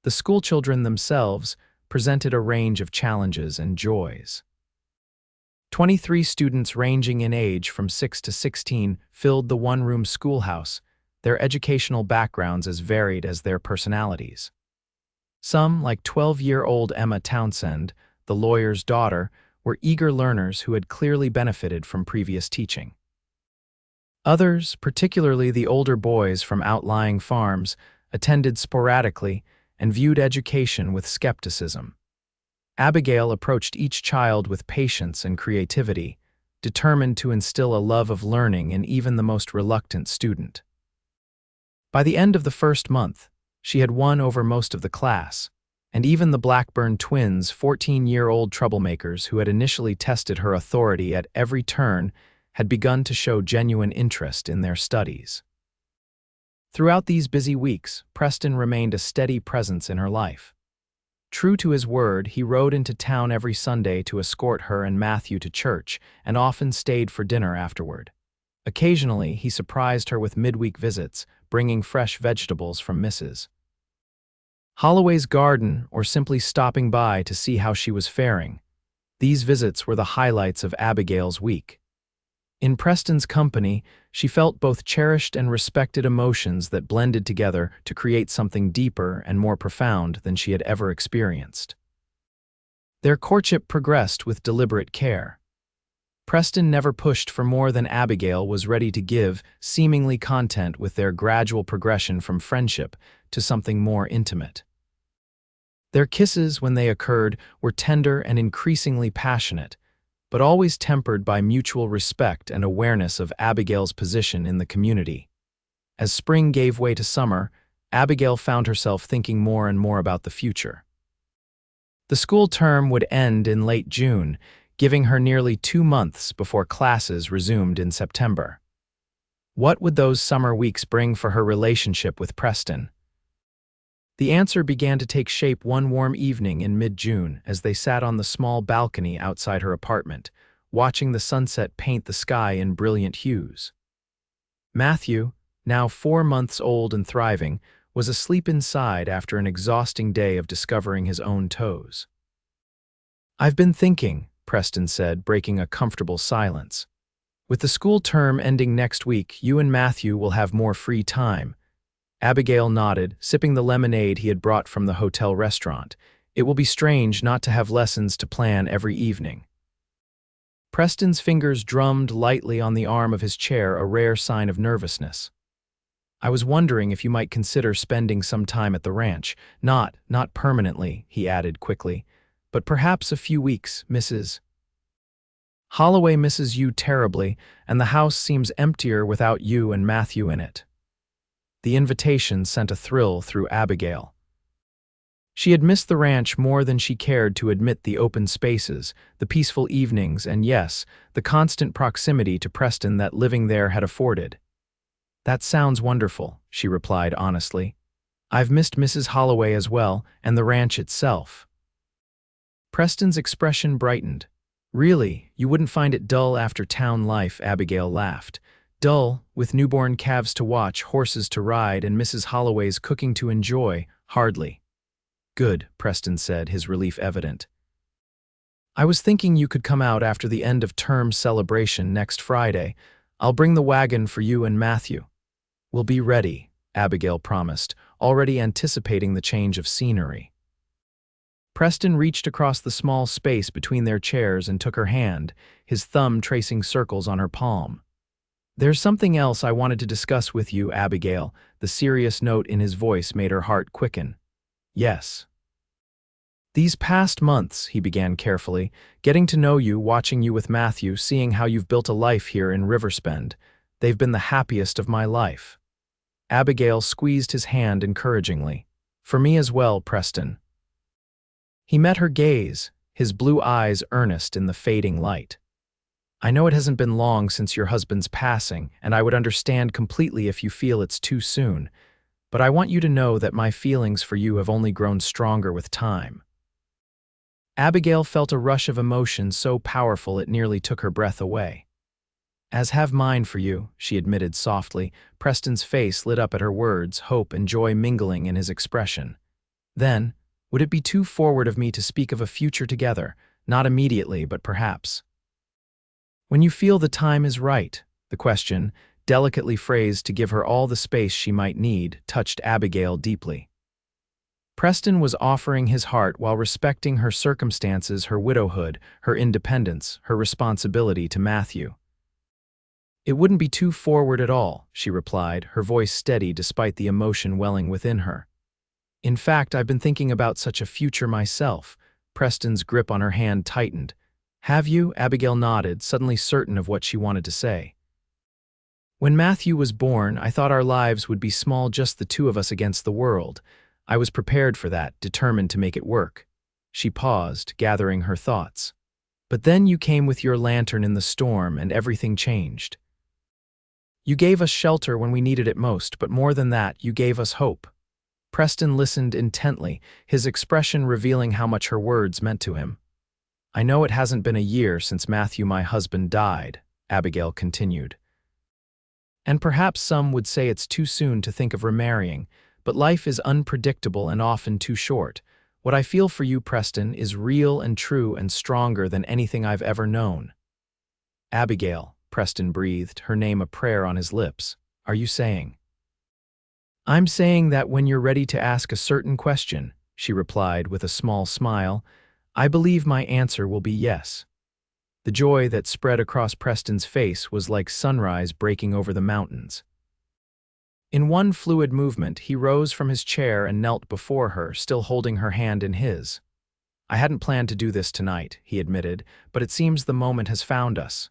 The schoolchildren themselves presented a range of challenges and joys. 23 students ranging in age from 6 to 16 filled the one-room schoolhouse, their educational backgrounds as varied as their personalities. Some, like 12-year-old Emma Townsend, the lawyer's daughter, were eager learners who had clearly benefited from previous teaching. Others, particularly the older boys from outlying farms, attended sporadically and viewed education with skepticism. Abigail approached each child with patience and creativity, determined to instill a love of learning in even the most reluctant student. By the end of the first month, she had won over most of the class, and even the Blackburn twins, 14-year-old troublemakers who had initially tested her authority at every turn, had begun to show genuine interest in their studies. Throughout these busy weeks, Preston remained a steady presence in her life. True to his word, he rode into town every Sunday to escort her and Matthew to church, and often stayed for dinner afterward. Occasionally, he surprised her with midweek visits, bringing fresh vegetables from Mrs. Holloway's garden, or simply stopping by to see how she was faring. These visits were the highlights of Abigail's week. In Preston's company, she felt both cherished and respected emotions that blended together to create something deeper and more profound than she had ever experienced. Their courtship progressed with deliberate care. Preston never pushed for more than Abigail was ready to give, seemingly content with their gradual progression from friendship to something more intimate. Their kisses, when they occurred, were tender and increasingly passionate, but always tempered by mutual respect and awareness of Abigail's position in the community. As spring gave way to summer, Abigail found herself thinking more and more about the future. The school term would end in late June, giving her nearly 2 months before classes resumed in September. What would those summer weeks bring for her relationship with Preston? The answer began to take shape one warm evening in mid-June as they sat on the small balcony outside her apartment, watching the sunset paint the sky in brilliant hues. Matthew, now 4 months old and thriving, was asleep inside after an exhausting day of discovering his own toes. "I've been thinking," Preston said, breaking a comfortable silence. "With the school term ending next week, you and Matthew will have more free time." Abigail nodded, sipping the lemonade he had brought from the hotel restaurant. "It will be strange not to have lessons to plan every evening." Preston's fingers drummed lightly on the arm of his chair, a rare sign of nervousness. "I was wondering if you might consider spending some time at the ranch. Not permanently," he added quickly, "but perhaps a few weeks, Mrs. Holloway misses you terribly, and the house seems emptier without you and Matthew in it." The invitation sent a thrill through Abigail. She had missed the ranch more than she cared to admit: the open spaces, the peaceful evenings, and yes, the constant proximity to Preston that living there had afforded. "That sounds wonderful," she replied honestly. "I've missed Mrs. Holloway as well, and the ranch itself." Preston's expression brightened. "Really, you wouldn't find it dull after town life?" Abigail laughed. "Dull, with newborn calves to watch, horses to ride, and Mrs. Holloway's cooking to enjoy? Hardly." Good, Preston said, his relief evident. I was thinking you could come out after the end of term celebration next Friday. I'll bring the wagon for you and Matthew. We'll be ready, Abigail promised, already anticipating the change of scenery. Preston reached across the small space between their chairs and took her hand, his thumb tracing circles on her palm. There's something else I wanted to discuss with you, Abigail. The serious note in his voice made her heart quicken. Yes. These past months, he began carefully, getting to know you, watching you with Matthew, seeing how you've built a life here in Riverspend. They've been the happiest of my life. Abigail squeezed his hand encouragingly. For me as well, Preston. He met her gaze, his blue eyes earnest in the fading light. I know it hasn't been long since your husband's passing, and I would understand completely if you feel it's too soon, but I want you to know that my feelings for you have only grown stronger with time. Abigail felt a rush of emotion so powerful it nearly took her breath away. As have mine for you, she admitted softly. Preston's face lit up at her words, hope and joy mingling in his expression. Then, would it be too forward of me to speak of a future together, not immediately, but perhaps? When you feel the time is right, the question, delicately phrased to give her all the space she might need, touched Abigail deeply. Preston was offering his heart while respecting her circumstances, her widowhood, her independence, her responsibility to Matthew. It wouldn't be too forward at all, she replied, her voice steady despite the emotion welling within her. In fact, I've been thinking about such a future myself. Preston's grip on her hand tightened. Have you? Abigail nodded, suddenly certain of what she wanted to say. When Matthew was born, I thought our lives would be small, just the two of us against the world. I was prepared for that, determined to make it work. She paused, gathering her thoughts. But then you came with your lantern in the storm, and everything changed. You gave us shelter when we needed it most, but more than that, you gave us hope. Preston listened intently, his expression revealing how much her words meant to him. I know it hasn't been a year since Matthew, my husband, died, Abigail continued. And perhaps some would say it's too soon to think of remarrying, but life is unpredictable and often too short. What I feel for you, Preston, is real and true and stronger than anything I've ever known. Abigail, Preston breathed, her name a prayer on his lips. Are you saying? I'm saying that when you're ready to ask a certain question, she replied with a small smile, I believe my answer will be yes. The joy that spread across Preston's face was like sunrise breaking over the mountains. In one fluid movement, he rose from his chair and knelt before her, still holding her hand in his. I hadn't planned to do this tonight, he admitted, but it seems the moment has found us.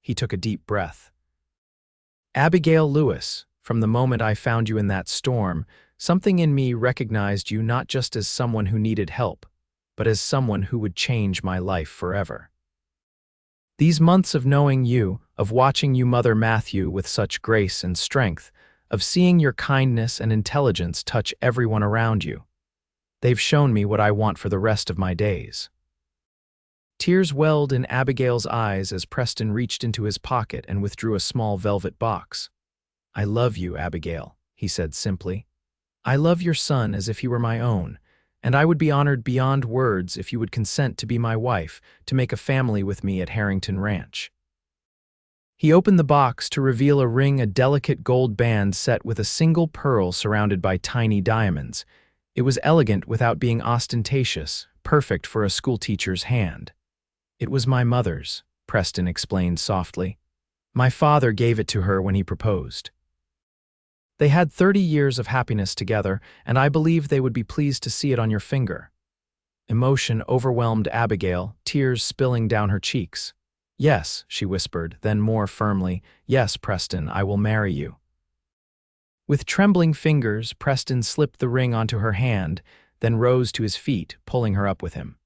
He took a deep breath. Abigail Lewis, from the moment I found you in that storm, something in me recognized you not just as someone who needed help, but as someone who would change my life forever. These months of knowing you, of watching you mother Matthew with such grace and strength, of seeing your kindness and intelligence touch everyone around you. They've shown me what I want for the rest of my days. Tears welled in Abigail's eyes as Preston reached into his pocket and withdrew a small velvet box. I love you, Abigail, he said simply. I love your son as if he were my own, and I would be honored beyond words if you would consent to be my wife, to make a family with me at Harrington Ranch. He opened the box to reveal a ring, a delicate gold band set with a single pearl surrounded by tiny diamonds. It was elegant without being ostentatious, perfect for a schoolteacher's hand. It was my mother's, Preston explained softly. My father gave it to her when he proposed. They had 30 years of happiness together, and I believe they would be pleased to see it on your finger. Emotion overwhelmed Abigail, tears spilling down her cheeks. Yes, she whispered, then more firmly, yes, Preston, I will marry you. With trembling fingers, Preston slipped the ring onto her hand, then rose to his feet, pulling her up with him.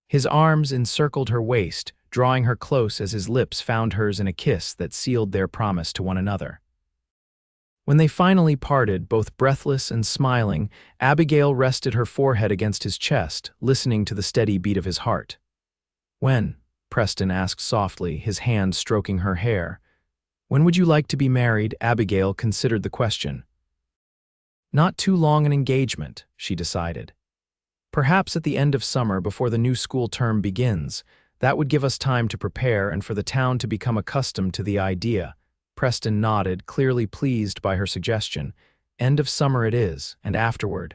His arms encircled her waist, drawing her close as his lips found hers in a kiss that sealed their promise to one another. When they finally parted, both breathless and smiling, Abigail rested her forehead against his chest, listening to the steady beat of his heart. When? Preston asked softly, his hand stroking her hair. When would you like to be married? Abigail considered the question. Not too long an engagement, she decided. Perhaps at the end of summer before the new school term begins. That would give us time to prepare and for the town to become accustomed to the idea. Preston nodded, clearly pleased by her suggestion. End of summer it is, and afterward.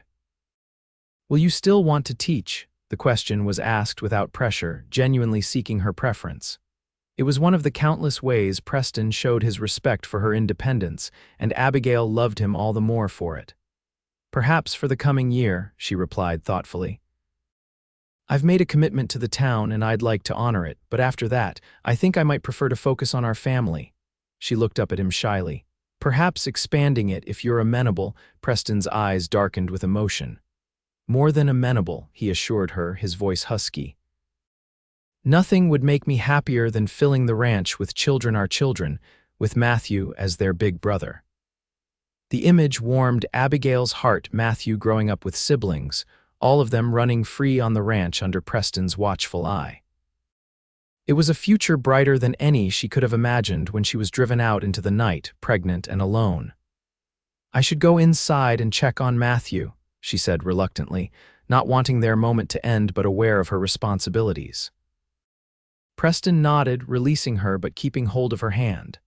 Will you still want to teach? The question was asked without pressure, genuinely seeking her preference. It was one of the countless ways Preston showed his respect for her independence, and Abigail loved him all the more for it. Perhaps for the coming year, she replied thoughtfully. I've made a commitment to the town and I'd like to honor it, but after that, I think I might prefer to focus on our family. She looked up at him shyly. Perhaps expanding it if you're amenable. Preston's eyes darkened with emotion. More than amenable, he assured her, his voice husky. Nothing would make me happier than filling the ranch with children our children, with Matthew as their big brother. The image warmed Abigail's heart, Matthew growing up with siblings, all of them running free on the ranch under Preston's watchful eye. It was a future brighter than any she could have imagined when she was driven out into the night, pregnant and alone. I should go inside and check on Matthew, she said reluctantly, not wanting their moment to end but aware of her responsibilities. Preston nodded, releasing her but keeping hold of her hand.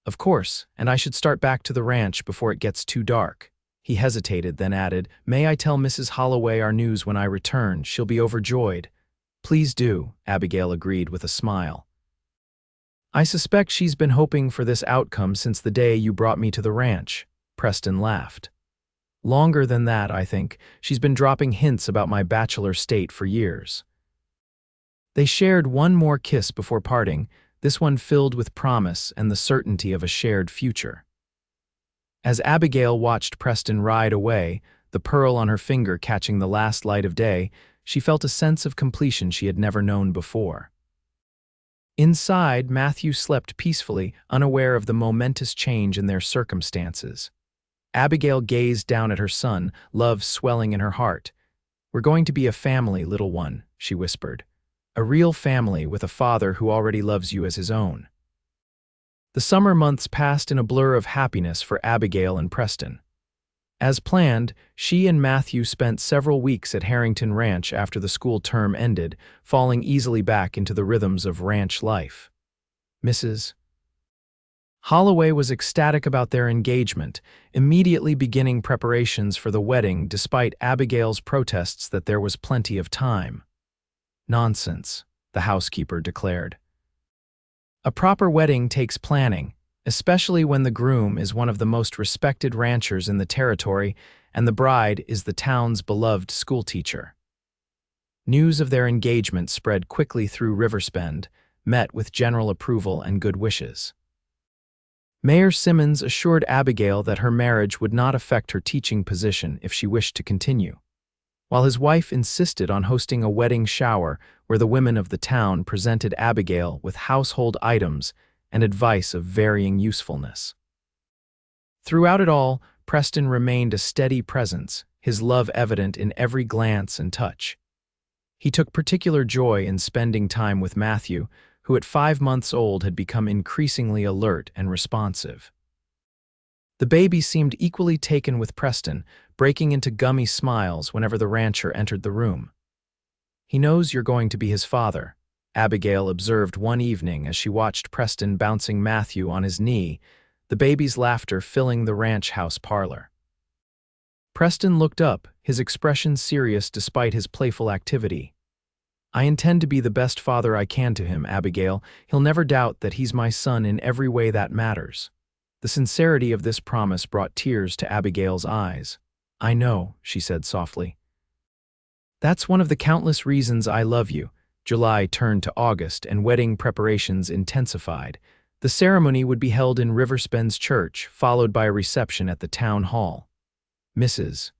Of course, and I should start back to the ranch before it gets too dark. He hesitated, then added, May I tell Mrs. Holloway our news when I return? She'll be overjoyed. Please do, Abigail agreed with a smile. I suspect she's been hoping for this outcome since the day you brought me to the ranch. Preston laughed. Longer than that, I think. She's been dropping hints about my bachelor state for years. They shared one more kiss before parting, this one filled with promise and the certainty of a shared future. As Abigail watched Preston ride away, the pearl on her finger catching the last light of day, she felt a sense of completion she had never known before. Inside, Matthew slept peacefully, unaware of the momentous change in their circumstances. Abigail gazed down at her son, love swelling in her heart. We're going to be a family, little one, she whispered. A real family with a father who already loves you as his own. The summer months passed in a blur of happiness for Abigail and Preston. As planned, she and Matthew spent several weeks at Harrington Ranch after the school term ended, falling easily back into the rhythms of ranch life. Mrs. Holloway was ecstatic about their engagement, immediately beginning preparations for the wedding despite Abigail's protests that there was plenty of time. Nonsense, the housekeeper declared. A proper wedding takes planning, especially when the groom is one of the most respected ranchers in the territory and the bride is the town's beloved schoolteacher. News of their engagement spread quickly through Riverspend, met with general approval and good wishes. Mayor Simmons assured Abigail that her marriage would not affect her teaching position if she wished to continue, while his wife insisted on hosting a wedding shower where the women of the town presented Abigail with household items and advice of varying usefulness. Throughout it all, Preston remained a steady presence, his love evident in every glance and touch. He took particular joy in spending time with Matthew, who at 5 months old had become increasingly alert and responsive. The baby seemed equally taken with Preston, breaking into gummy smiles whenever the rancher entered the room. He knows you're going to be his father, Abigail observed one evening as she watched Preston bouncing Matthew on his knee, the baby's laughter filling the ranch house parlor. Preston looked up, his expression serious despite his playful activity. I intend to be the best father I can to him, Abigail. He'll never doubt that he's my son in every way that matters. The sincerity of this promise brought tears to Abigail's eyes. I know, she said softly. That's one of the countless reasons I love you. July turned to August and wedding preparations intensified. The ceremony would be held in Riverspend's church, followed by a reception at the town hall. Mrs.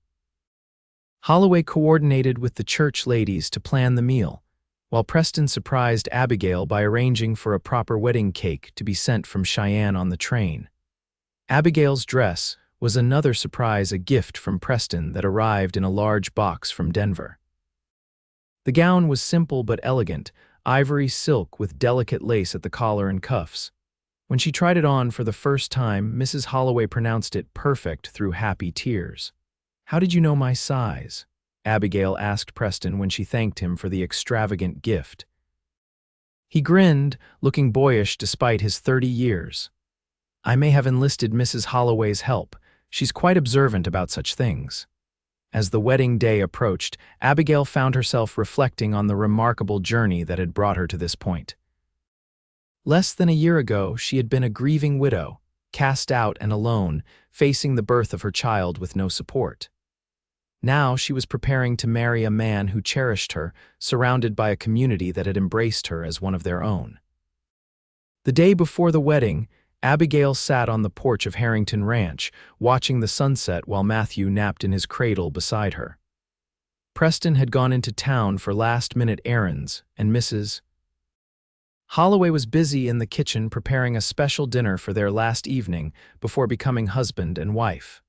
Holloway coordinated with the church ladies to plan the meal, while Preston surprised Abigail by arranging for a proper wedding cake to be sent from Cheyenne on the train. Abigail's dress was another surprise, a gift from Preston that arrived in a large box from Denver. The gown was simple but elegant, ivory silk with delicate lace at the collar and cuffs. When she tried it on for the first time, Mrs. Holloway pronounced it perfect through happy tears. How did you know my size? Abigail asked Preston when she thanked him for the extravagant gift. He grinned, looking boyish despite his 30 years. I may have enlisted Mrs. Holloway's help. She's quite observant about such things. As the wedding day approached, Abigail found herself reflecting on the remarkable journey that had brought her to this point. Less than a year ago, she had been a grieving widow, cast out and alone, facing the birth of her child with no support. Now she was preparing to marry a man who cherished her, surrounded by a community that had embraced her as one of their own. The day before the wedding, Abigail sat on the porch of Harrington Ranch, watching the sunset while Matthew napped in his cradle beside her. Preston had gone into town for last-minute errands, and Mrs. Holloway was busy in the kitchen preparing a special dinner for their last evening before becoming husband and wife.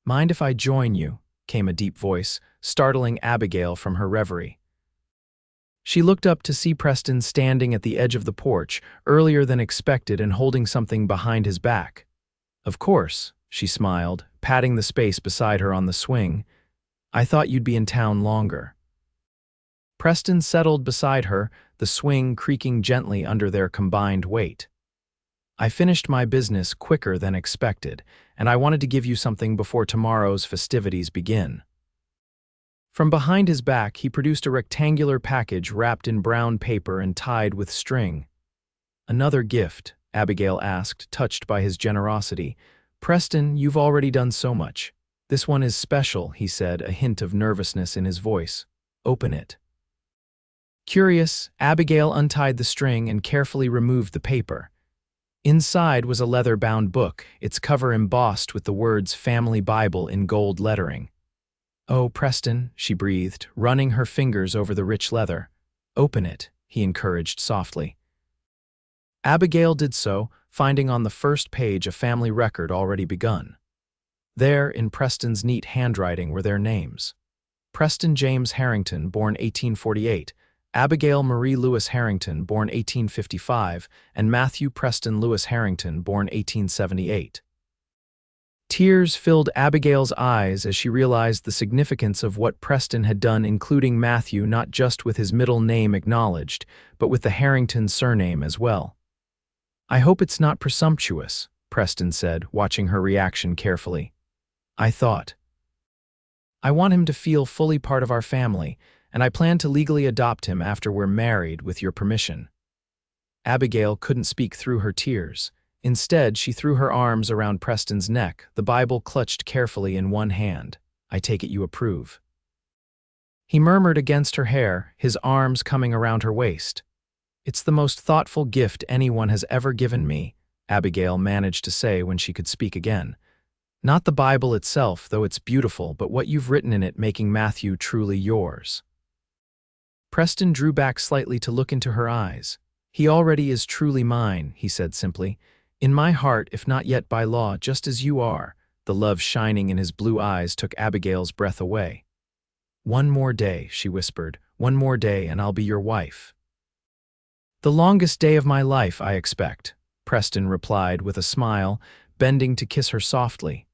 "Mind if I join you?" came a deep voice, startling Abigail from her reverie. She looked up to see Preston standing at the edge of the porch, earlier than expected and holding something behind his back. "Of course," she smiled, patting the space beside her on the swing. "I thought you'd be in town longer." Preston settled beside her, the swing creaking gently under their combined weight. "I finished my business quicker than expected, and I wanted to give you something before tomorrow's festivities begin." From behind his back, he produced a rectangular package wrapped in brown paper and tied with string. "Another gift?" Abigail asked, touched by his generosity. "Preston, you've already done so much." "This one is special," he said, a hint of nervousness in his voice. "Open it." Curious, Abigail untied the string and carefully removed the paper. Inside was a leather-bound book, its cover embossed with the words Family Bible in gold lettering. "Oh, Preston," she breathed, running her fingers over the rich leather. "Open it," he encouraged softly. Abigail did so, finding on the first page a family record already begun. There, in Preston's neat handwriting, were their names. Preston James Harrington, born 1848, Abigail Marie Lewis Harrington, born 1855, and Matthew Preston Lewis Harrington, born 1878. Tears filled Abigail's eyes as she realized the significance of what Preston had done, including Matthew not just with his middle name acknowledged, but with the Harrington surname as well. "I hope it's not presumptuous," Preston said, watching her reaction carefully. I want him to feel fully part of our family, and I plan to legally adopt him after we're married, with your permission." Abigail couldn't speak through her tears. Instead, she threw her arms around Preston's neck, the Bible clutched carefully in one hand. "I take it you approve." He murmured against her hair, his arms coming around her waist. "It's the most thoughtful gift anyone has ever given me," Abigail managed to say when she could speak again. "Not the Bible itself, though it's beautiful, but what you've written in it, making Matthew truly yours." Preston drew back slightly to look into her eyes. "He already is truly mine," he said simply. "In my heart, if not yet by law, just as you are." The love shining in his blue eyes took Abigail's breath away. "One more day," she whispered. "One more day, and I'll be your wife." "The longest day of my life, I expect," Preston replied with a smile, bending to kiss her softly.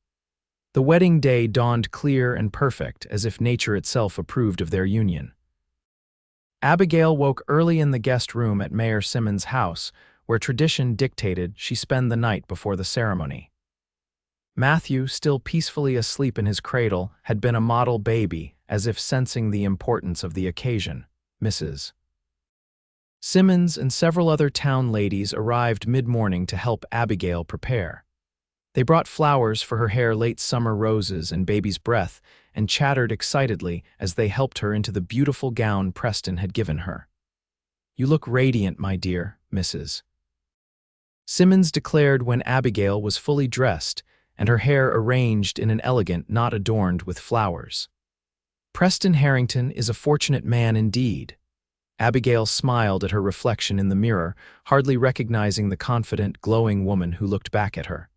The wedding day dawned clear and perfect, as if nature itself approved of their union. Abigail woke early in the guest room at Mayor Simmons' house, where tradition dictated she spend the night before the ceremony. Matthew, still peacefully asleep in his cradle, had been a model baby, as if sensing the importance of the occasion. Mrs. Simmons and several other town ladies arrived mid-morning to help Abigail prepare. They brought flowers for her hair, late summer roses and baby's breath, and chattered excitedly as they helped her into the beautiful gown Preston had given her. "You look radiant, my dear," Mrs. Simmons declared when Abigail was fully dressed and her hair arranged in an elegant knot adorned with flowers. "Preston Harrington is a fortunate man indeed." Abigail smiled at her reflection in the mirror, hardly recognizing the confident, glowing woman who looked back at her.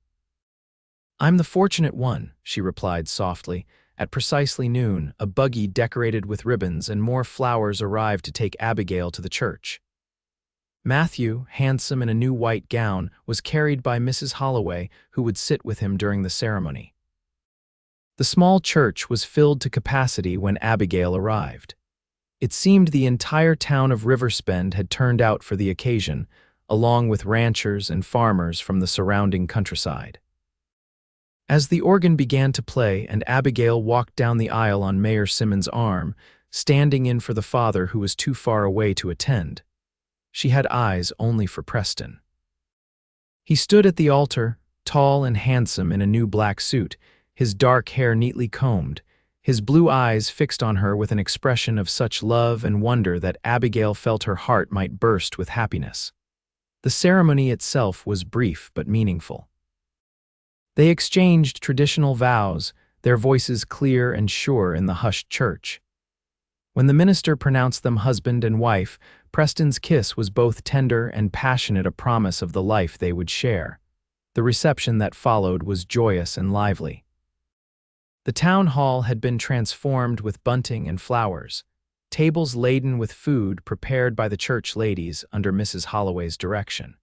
"I'm the fortunate one," she replied softly. At precisely noon, a buggy decorated with ribbons and more flowers arrived to take Abigail to the church. Matthew, handsome in a new white gown, was carried by Mrs. Holloway, who would sit with him during the ceremony. The small church was filled to capacity when Abigail arrived. It seemed the entire town of Riverspend had turned out for the occasion, along with ranchers and farmers from the surrounding countryside. As the organ began to play and Abigail walked down the aisle on Mayor Simmons' arm, standing in for the father who was too far away to attend, she had eyes only for Preston. He stood at the altar, tall and handsome in a new black suit, his dark hair neatly combed, his blue eyes fixed on her with an expression of such love and wonder that Abigail felt her heart might burst with happiness. The ceremony itself was brief but meaningful. They exchanged traditional vows, their voices clear and sure in the hushed church. When the minister pronounced them husband and wife, Preston's kiss was both tender and passionate, a promise of the life they would share. The reception that followed was joyous and lively. The town hall had been transformed with bunting and flowers, tables laden with food prepared by the church ladies under Mrs. Holloway's direction.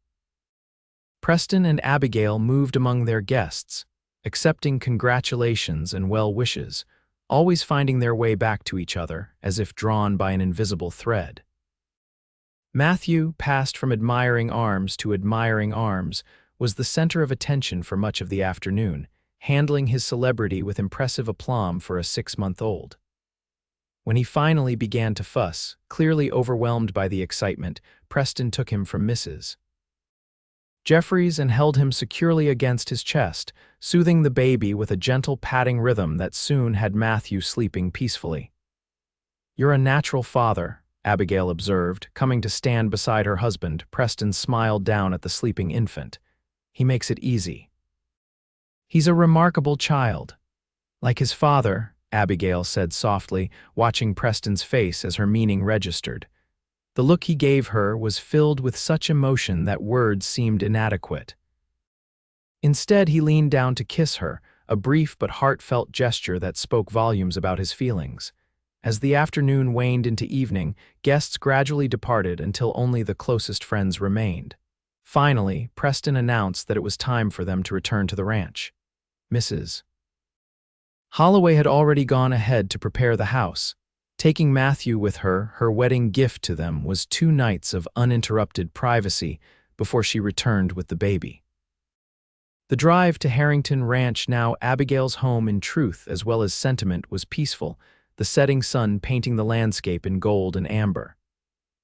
Preston and Abigail moved among their guests, accepting congratulations and well wishes, always finding their way back to each other as if drawn by an invisible thread. Matthew, passed from admiring arms to admiring arms, was the center of attention for much of the afternoon, handling his celebrity with impressive aplomb for a 6-month-old. When he finally began to fuss, clearly overwhelmed by the excitement, Preston took him from Mrs. Jeffries and held him securely against his chest, soothing the baby with a gentle patting rhythm that soon had Matthew sleeping peacefully. "You're a natural father," Abigail observed, coming to stand beside her husband. Preston smiled down at the sleeping infant. "He makes it easy." "He's a remarkable child. Like his father," Abigail said softly, watching Preston's face as her meaning registered. The look he gave her was filled with such emotion that words seemed inadequate. Instead, he leaned down to kiss her, a brief but heartfelt gesture that spoke volumes about his feelings. As the afternoon waned into evening, guests gradually departed until only the closest friends remained. Finally, Preston announced that it was time for them to return to the ranch. Mrs. Holloway had already gone ahead to prepare the house. Taking Matthew with her, her wedding gift to them was 2 nights of uninterrupted privacy before she returned with the baby. The drive to Harrington Ranch, now Abigail's home in truth as well as sentiment, was peaceful, the setting sun painting the landscape in gold and amber.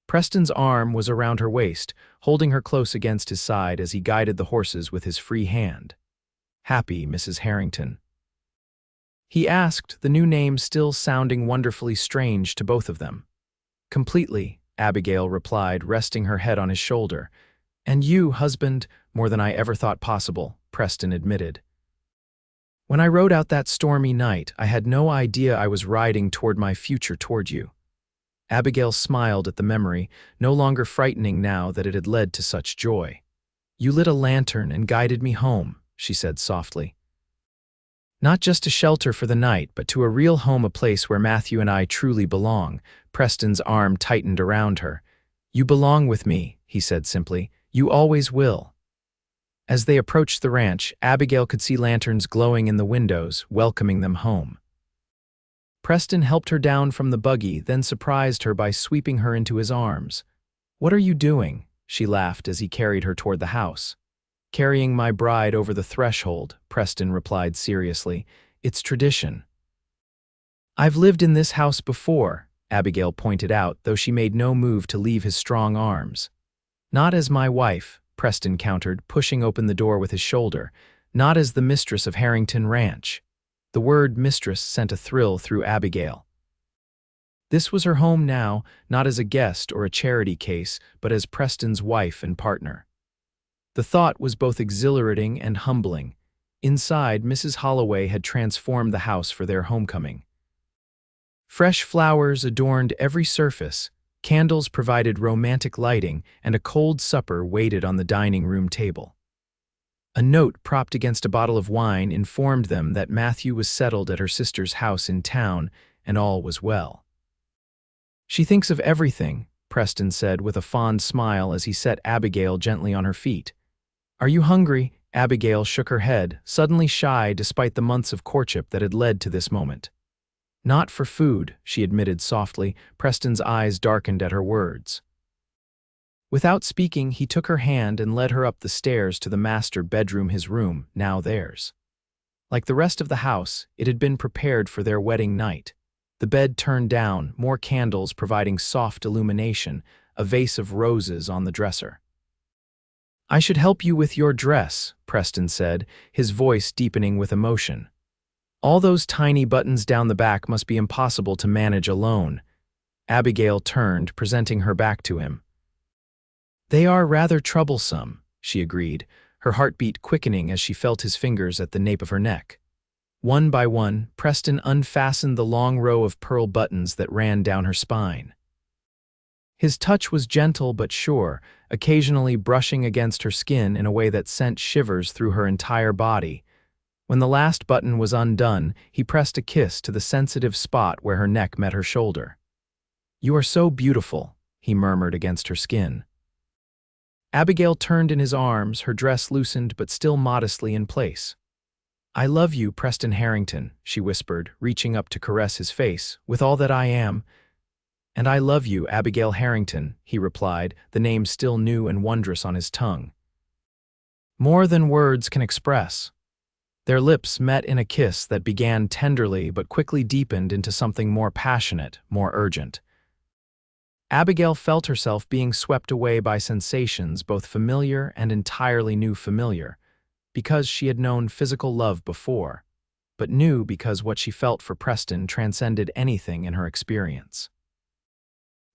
Preston's arm was around her waist, holding her close against his side as he guided the horses with his free hand. "Happy, Mrs. Harrington?" he asked, the new name still sounding wonderfully strange to both of them. "Completely," Abigail replied, resting her head on his shoulder. "And you, husband, more than I ever thought possible," Preston admitted. "When I rode out that stormy night, I had no idea I was riding toward my future toward you." Abigail smiled at the memory, no longer frightening now that it had led to such joy. "You lit a lantern and guided me home," she said softly. "Not just a shelter for the night, but to a real home, a place where Matthew and I truly belong." Preston's arm tightened around her. "You belong with me," he said simply. "You always will." As they approached the ranch, Abigail could see lanterns glowing in the windows, welcoming them home. Preston helped her down from the buggy, then surprised her by sweeping her into his arms. "What are you doing?" she laughed as he carried her toward the house. "Carrying my bride over the threshold," Preston replied seriously. "It's tradition." "I've lived in this house before," Abigail pointed out, though she made no move to leave his strong arms. "Not as my wife," Preston countered, pushing open the door with his shoulder. "Not as the mistress of Harrington Ranch." The word mistress sent a thrill through Abigail. This was her home now, not as a guest or a charity case, but as Preston's wife and partner. The thought was both exhilarating and humbling. Inside, Mrs. Holloway had transformed the house for their homecoming. Fresh flowers adorned every surface, candles provided romantic lighting, and a cold supper waited on the dining room table. A note propped against a bottle of wine informed them that Matthew was settled at her sister's house in town, and all was well. "She thinks of everything," Preston said with a fond smile as he set Abigail gently on her feet. "Are you hungry?" Abigail shook her head, suddenly shy despite the months of courtship that had led to this moment. Not for food, she admitted softly. Preston's eyes darkened at her words. Without speaking, he took her hand and led her up the stairs to the master bedroom, his room, now theirs. Like the rest of the house, it had been prepared for their wedding night. The bed turned down, more candles providing soft illumination, a vase of roses on the dresser. "I should help you with your dress," Preston said, his voice deepening with emotion. "All those tiny buttons down the back must be impossible to manage alone." Abigail turned, presenting her back to him. "They are rather troublesome," she agreed, her heartbeat quickening as she felt his fingers at the nape of her neck. One by one, Preston unfastened the long row of pearl buttons that ran down her spine. His touch was gentle but sure, occasionally brushing against her skin in a way that sent shivers through her entire body. When the last button was undone, he pressed a kiss to the sensitive spot where her neck met her shoulder. "You are so beautiful," he murmured against her skin. Abigail turned in his arms, her dress loosened but still modestly in place. "I love you, Preston Harrington," she whispered, reaching up to caress his face, "with all that I am." "And I love you, Abigail Harrington," he replied, the name still new and wondrous on his tongue. More than words can express. Their lips met in a kiss that began tenderly but quickly deepened into something more passionate, more urgent. Abigail felt herself being swept away by sensations both familiar and entirely new. Familiar, because she had known physical love before, but new because what she felt for Preston transcended anything in her experience.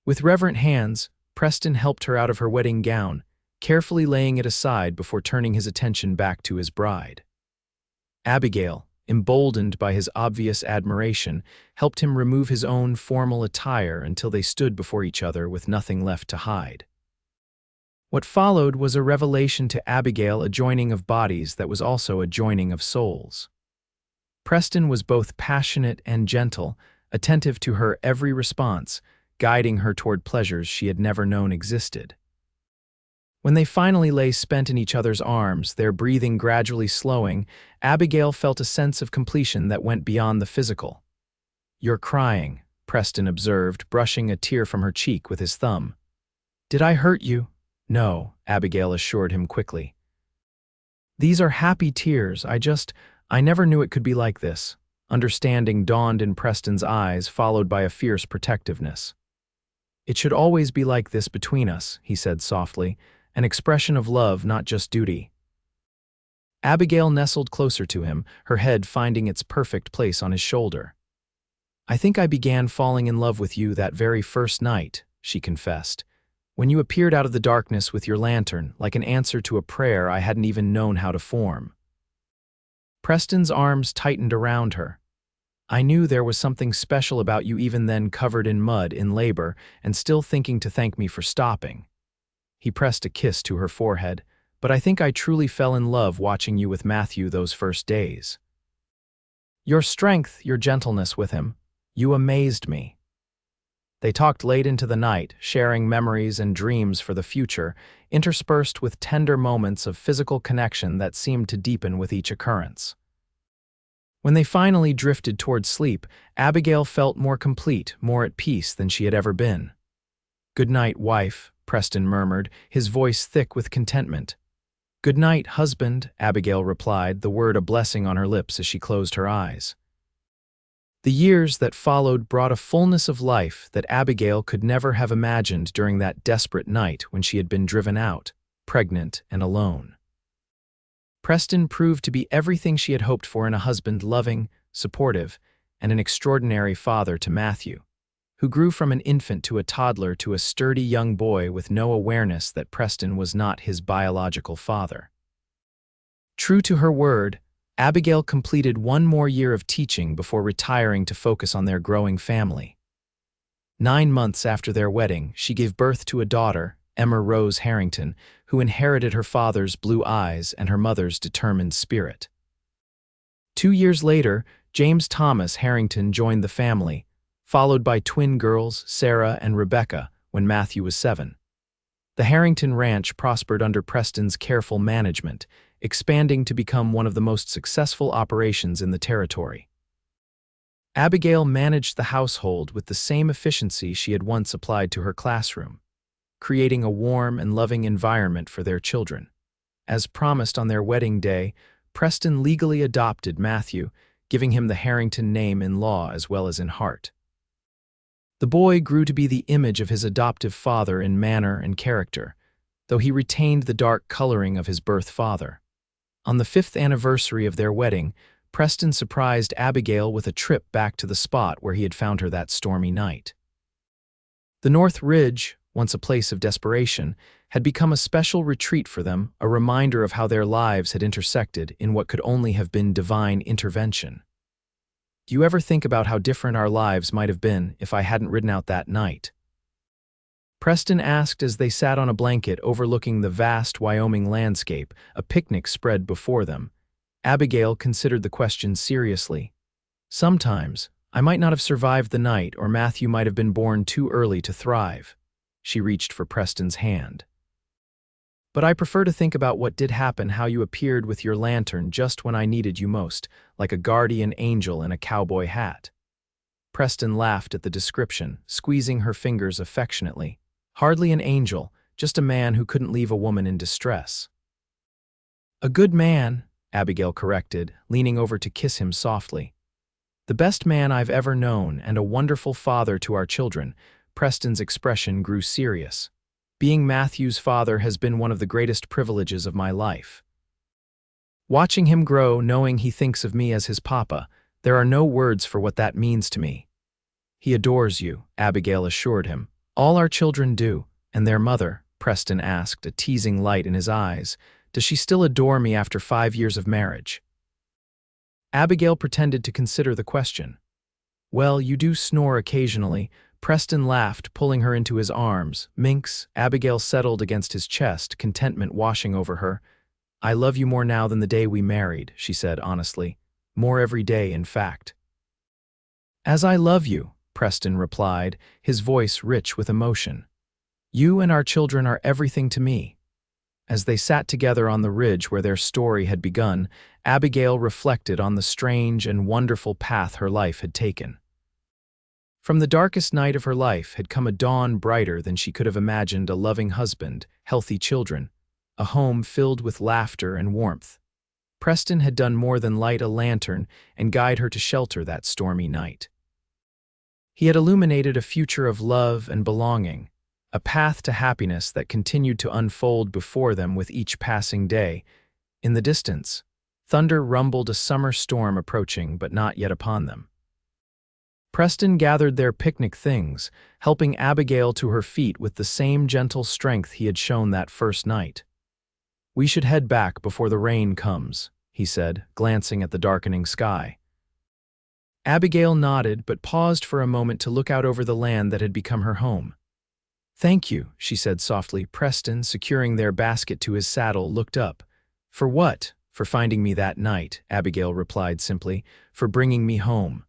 With reverent hands, Preston helped her out of her wedding gown, carefully laying it aside before turning his attention back to his bride. Abigail, emboldened by his obvious admiration, helped him remove his own formal attire until they stood before each other with nothing left to hide. What followed was a revelation to Abigail, a joining of bodies that was also a joining of souls. Preston was both passionate and gentle, attentive to her every response, guiding her toward pleasures she had never known existed. When they finally lay spent in each other's arms, their breathing gradually slowing, Abigail felt a sense of completion that went beyond the physical. "You're crying," Preston observed, brushing a tear from her cheek with his thumb. "Did I hurt you?" "No," Abigail assured him quickly. "These are happy tears. I never knew it could be like this." Understanding dawned in Preston's eyes, followed by a fierce protectiveness. "It should always be like this between us," he said softly, "an expression of love, not just duty." Abigail nestled closer to him, her head finding its perfect place on his shoulder. "I think I began falling in love with you that very first night," she confessed, "when you appeared out of the darkness with your lantern, like an answer to a prayer I hadn't even known how to form." Preston's arms tightened around her. "I knew there was something special about you even then, covered in mud, in labor, and still thinking to thank me for stopping." He pressed a kiss to her forehead. "But I think I truly fell in love watching you with Matthew those first days. Your strength, your gentleness with him, you amazed me." They talked late into the night, sharing memories and dreams for the future, interspersed with tender moments of physical connection that seemed to deepen with each occurrence. When they finally drifted toward sleep, Abigail felt more complete, more at peace than she had ever been. "Good night, wife," Preston murmured, his voice thick with contentment. "Good night, husband," Abigail replied, the word a blessing on her lips as she closed her eyes. The years that followed brought a fullness of life that Abigail could never have imagined during that desperate night when she had been driven out, pregnant and alone. Preston proved to be everything she had hoped for in a husband, loving, supportive, and an extraordinary father to Matthew, who grew from an infant to a toddler to a sturdy young boy with no awareness that Preston was not his biological father. True to her word, Abigail completed one more year of teaching before retiring to focus on their growing family. 9 months after their wedding, she gave birth to a daughter, Emma Rose Harrington, who inherited her father's blue eyes and her mother's determined spirit. 2 years later, James Thomas Harrington joined the family, followed by twin girls Sarah and Rebecca when Matthew was 7. The Harrington Ranch prospered under Preston's careful management, expanding to become one of the most successful operations in the territory. Abigail managed the household with the same efficiency she had once applied to her classroom, creating a warm and loving environment for their children. As promised on their wedding day, Preston legally adopted Matthew, giving him the Harrington name in law as well as in heart. The boy grew to be the image of his adoptive father in manner and character, though he retained the dark coloring of his birth father. On the 5th anniversary of their wedding, Preston surprised Abigail with a trip back to the spot where he had found her that stormy night. The North Ridge, once a place of desperation, had become a special retreat for them, a reminder of how their lives had intersected in what could only have been divine intervention. Do you ever think about how different our lives might have been if I hadn't ridden out that night? Preston asked as they sat on a blanket overlooking the vast Wyoming landscape, a picnic spread before them. Abigail considered the question seriously. Sometimes, I might not have survived the night, or Matthew might have been born too early to thrive. She reached for Preston's hand. But I prefer to think about what did happen, how you appeared with your lantern just when I needed you most, like a guardian angel in a cowboy hat. Preston laughed at the description, squeezing her fingers affectionately. Hardly an angel, just a man who couldn't leave a woman in distress. A good man, Abigail corrected, leaning over to kiss him softly. The best man I've ever known and a wonderful father to our children. Preston's expression grew serious. Being Matthew's father has been one of the greatest privileges of my life. Watching him grow, knowing he thinks of me as his papa, there are no words for what that means to me. He adores you, Abigail assured him. All our children do, and their mother, Preston asked, a teasing light in his eyes. Does she still adore me after 5 years of marriage? Abigail pretended to consider the question. Well, you do snore occasionally. Preston laughed, pulling her into his arms. Minx, Abigail settled against his chest, contentment washing over her. I love you more now than the day we married, she said honestly. More every day, in fact. As I love you, Preston replied, his voice rich with emotion. You and our children are everything to me. As they sat together on the ridge where their story had begun, Abigail reflected on the strange and wonderful path her life had taken. From the darkest night of her life had come a dawn brighter than she could have imagined, a loving husband, healthy children, a home filled with laughter and warmth. Preston had done more than light a lantern and guide her to shelter that stormy night. He had illuminated a future of love and belonging, a path to happiness that continued to unfold before them with each passing day. In the distance, thunder rumbled, a summer storm approaching but not yet upon them. Preston gathered their picnic things, helping Abigail to her feet with the same gentle strength he had shown that first night. We should head back before the rain comes, he said, glancing at the darkening sky. Abigail nodded but paused for a moment to look out over the land that had become her home. Thank you, she said softly. Preston, securing their basket to his saddle, looked up. For what? For finding me that night, Abigail replied simply. For bringing me home.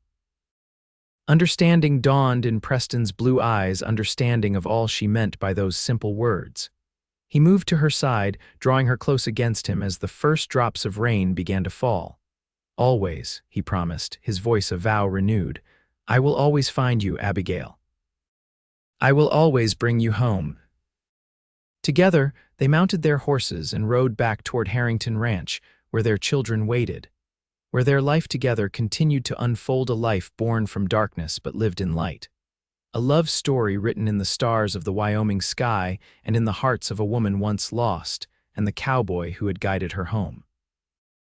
Understanding dawned in Preston's blue eyes, understanding of all she meant by those simple words. He moved to her side, drawing her close against him as the first drops of rain began to fall. Always, he promised, his voice a vow renewed. I will always find you, Abigail. I will always bring you home. Together, they mounted their horses and rode back toward Harrington Ranch, where their children waited, where their life together continued to unfold, a life born from darkness but lived in light. A love story written in the stars of the Wyoming sky and in the hearts of a woman once lost and the cowboy who had guided her home.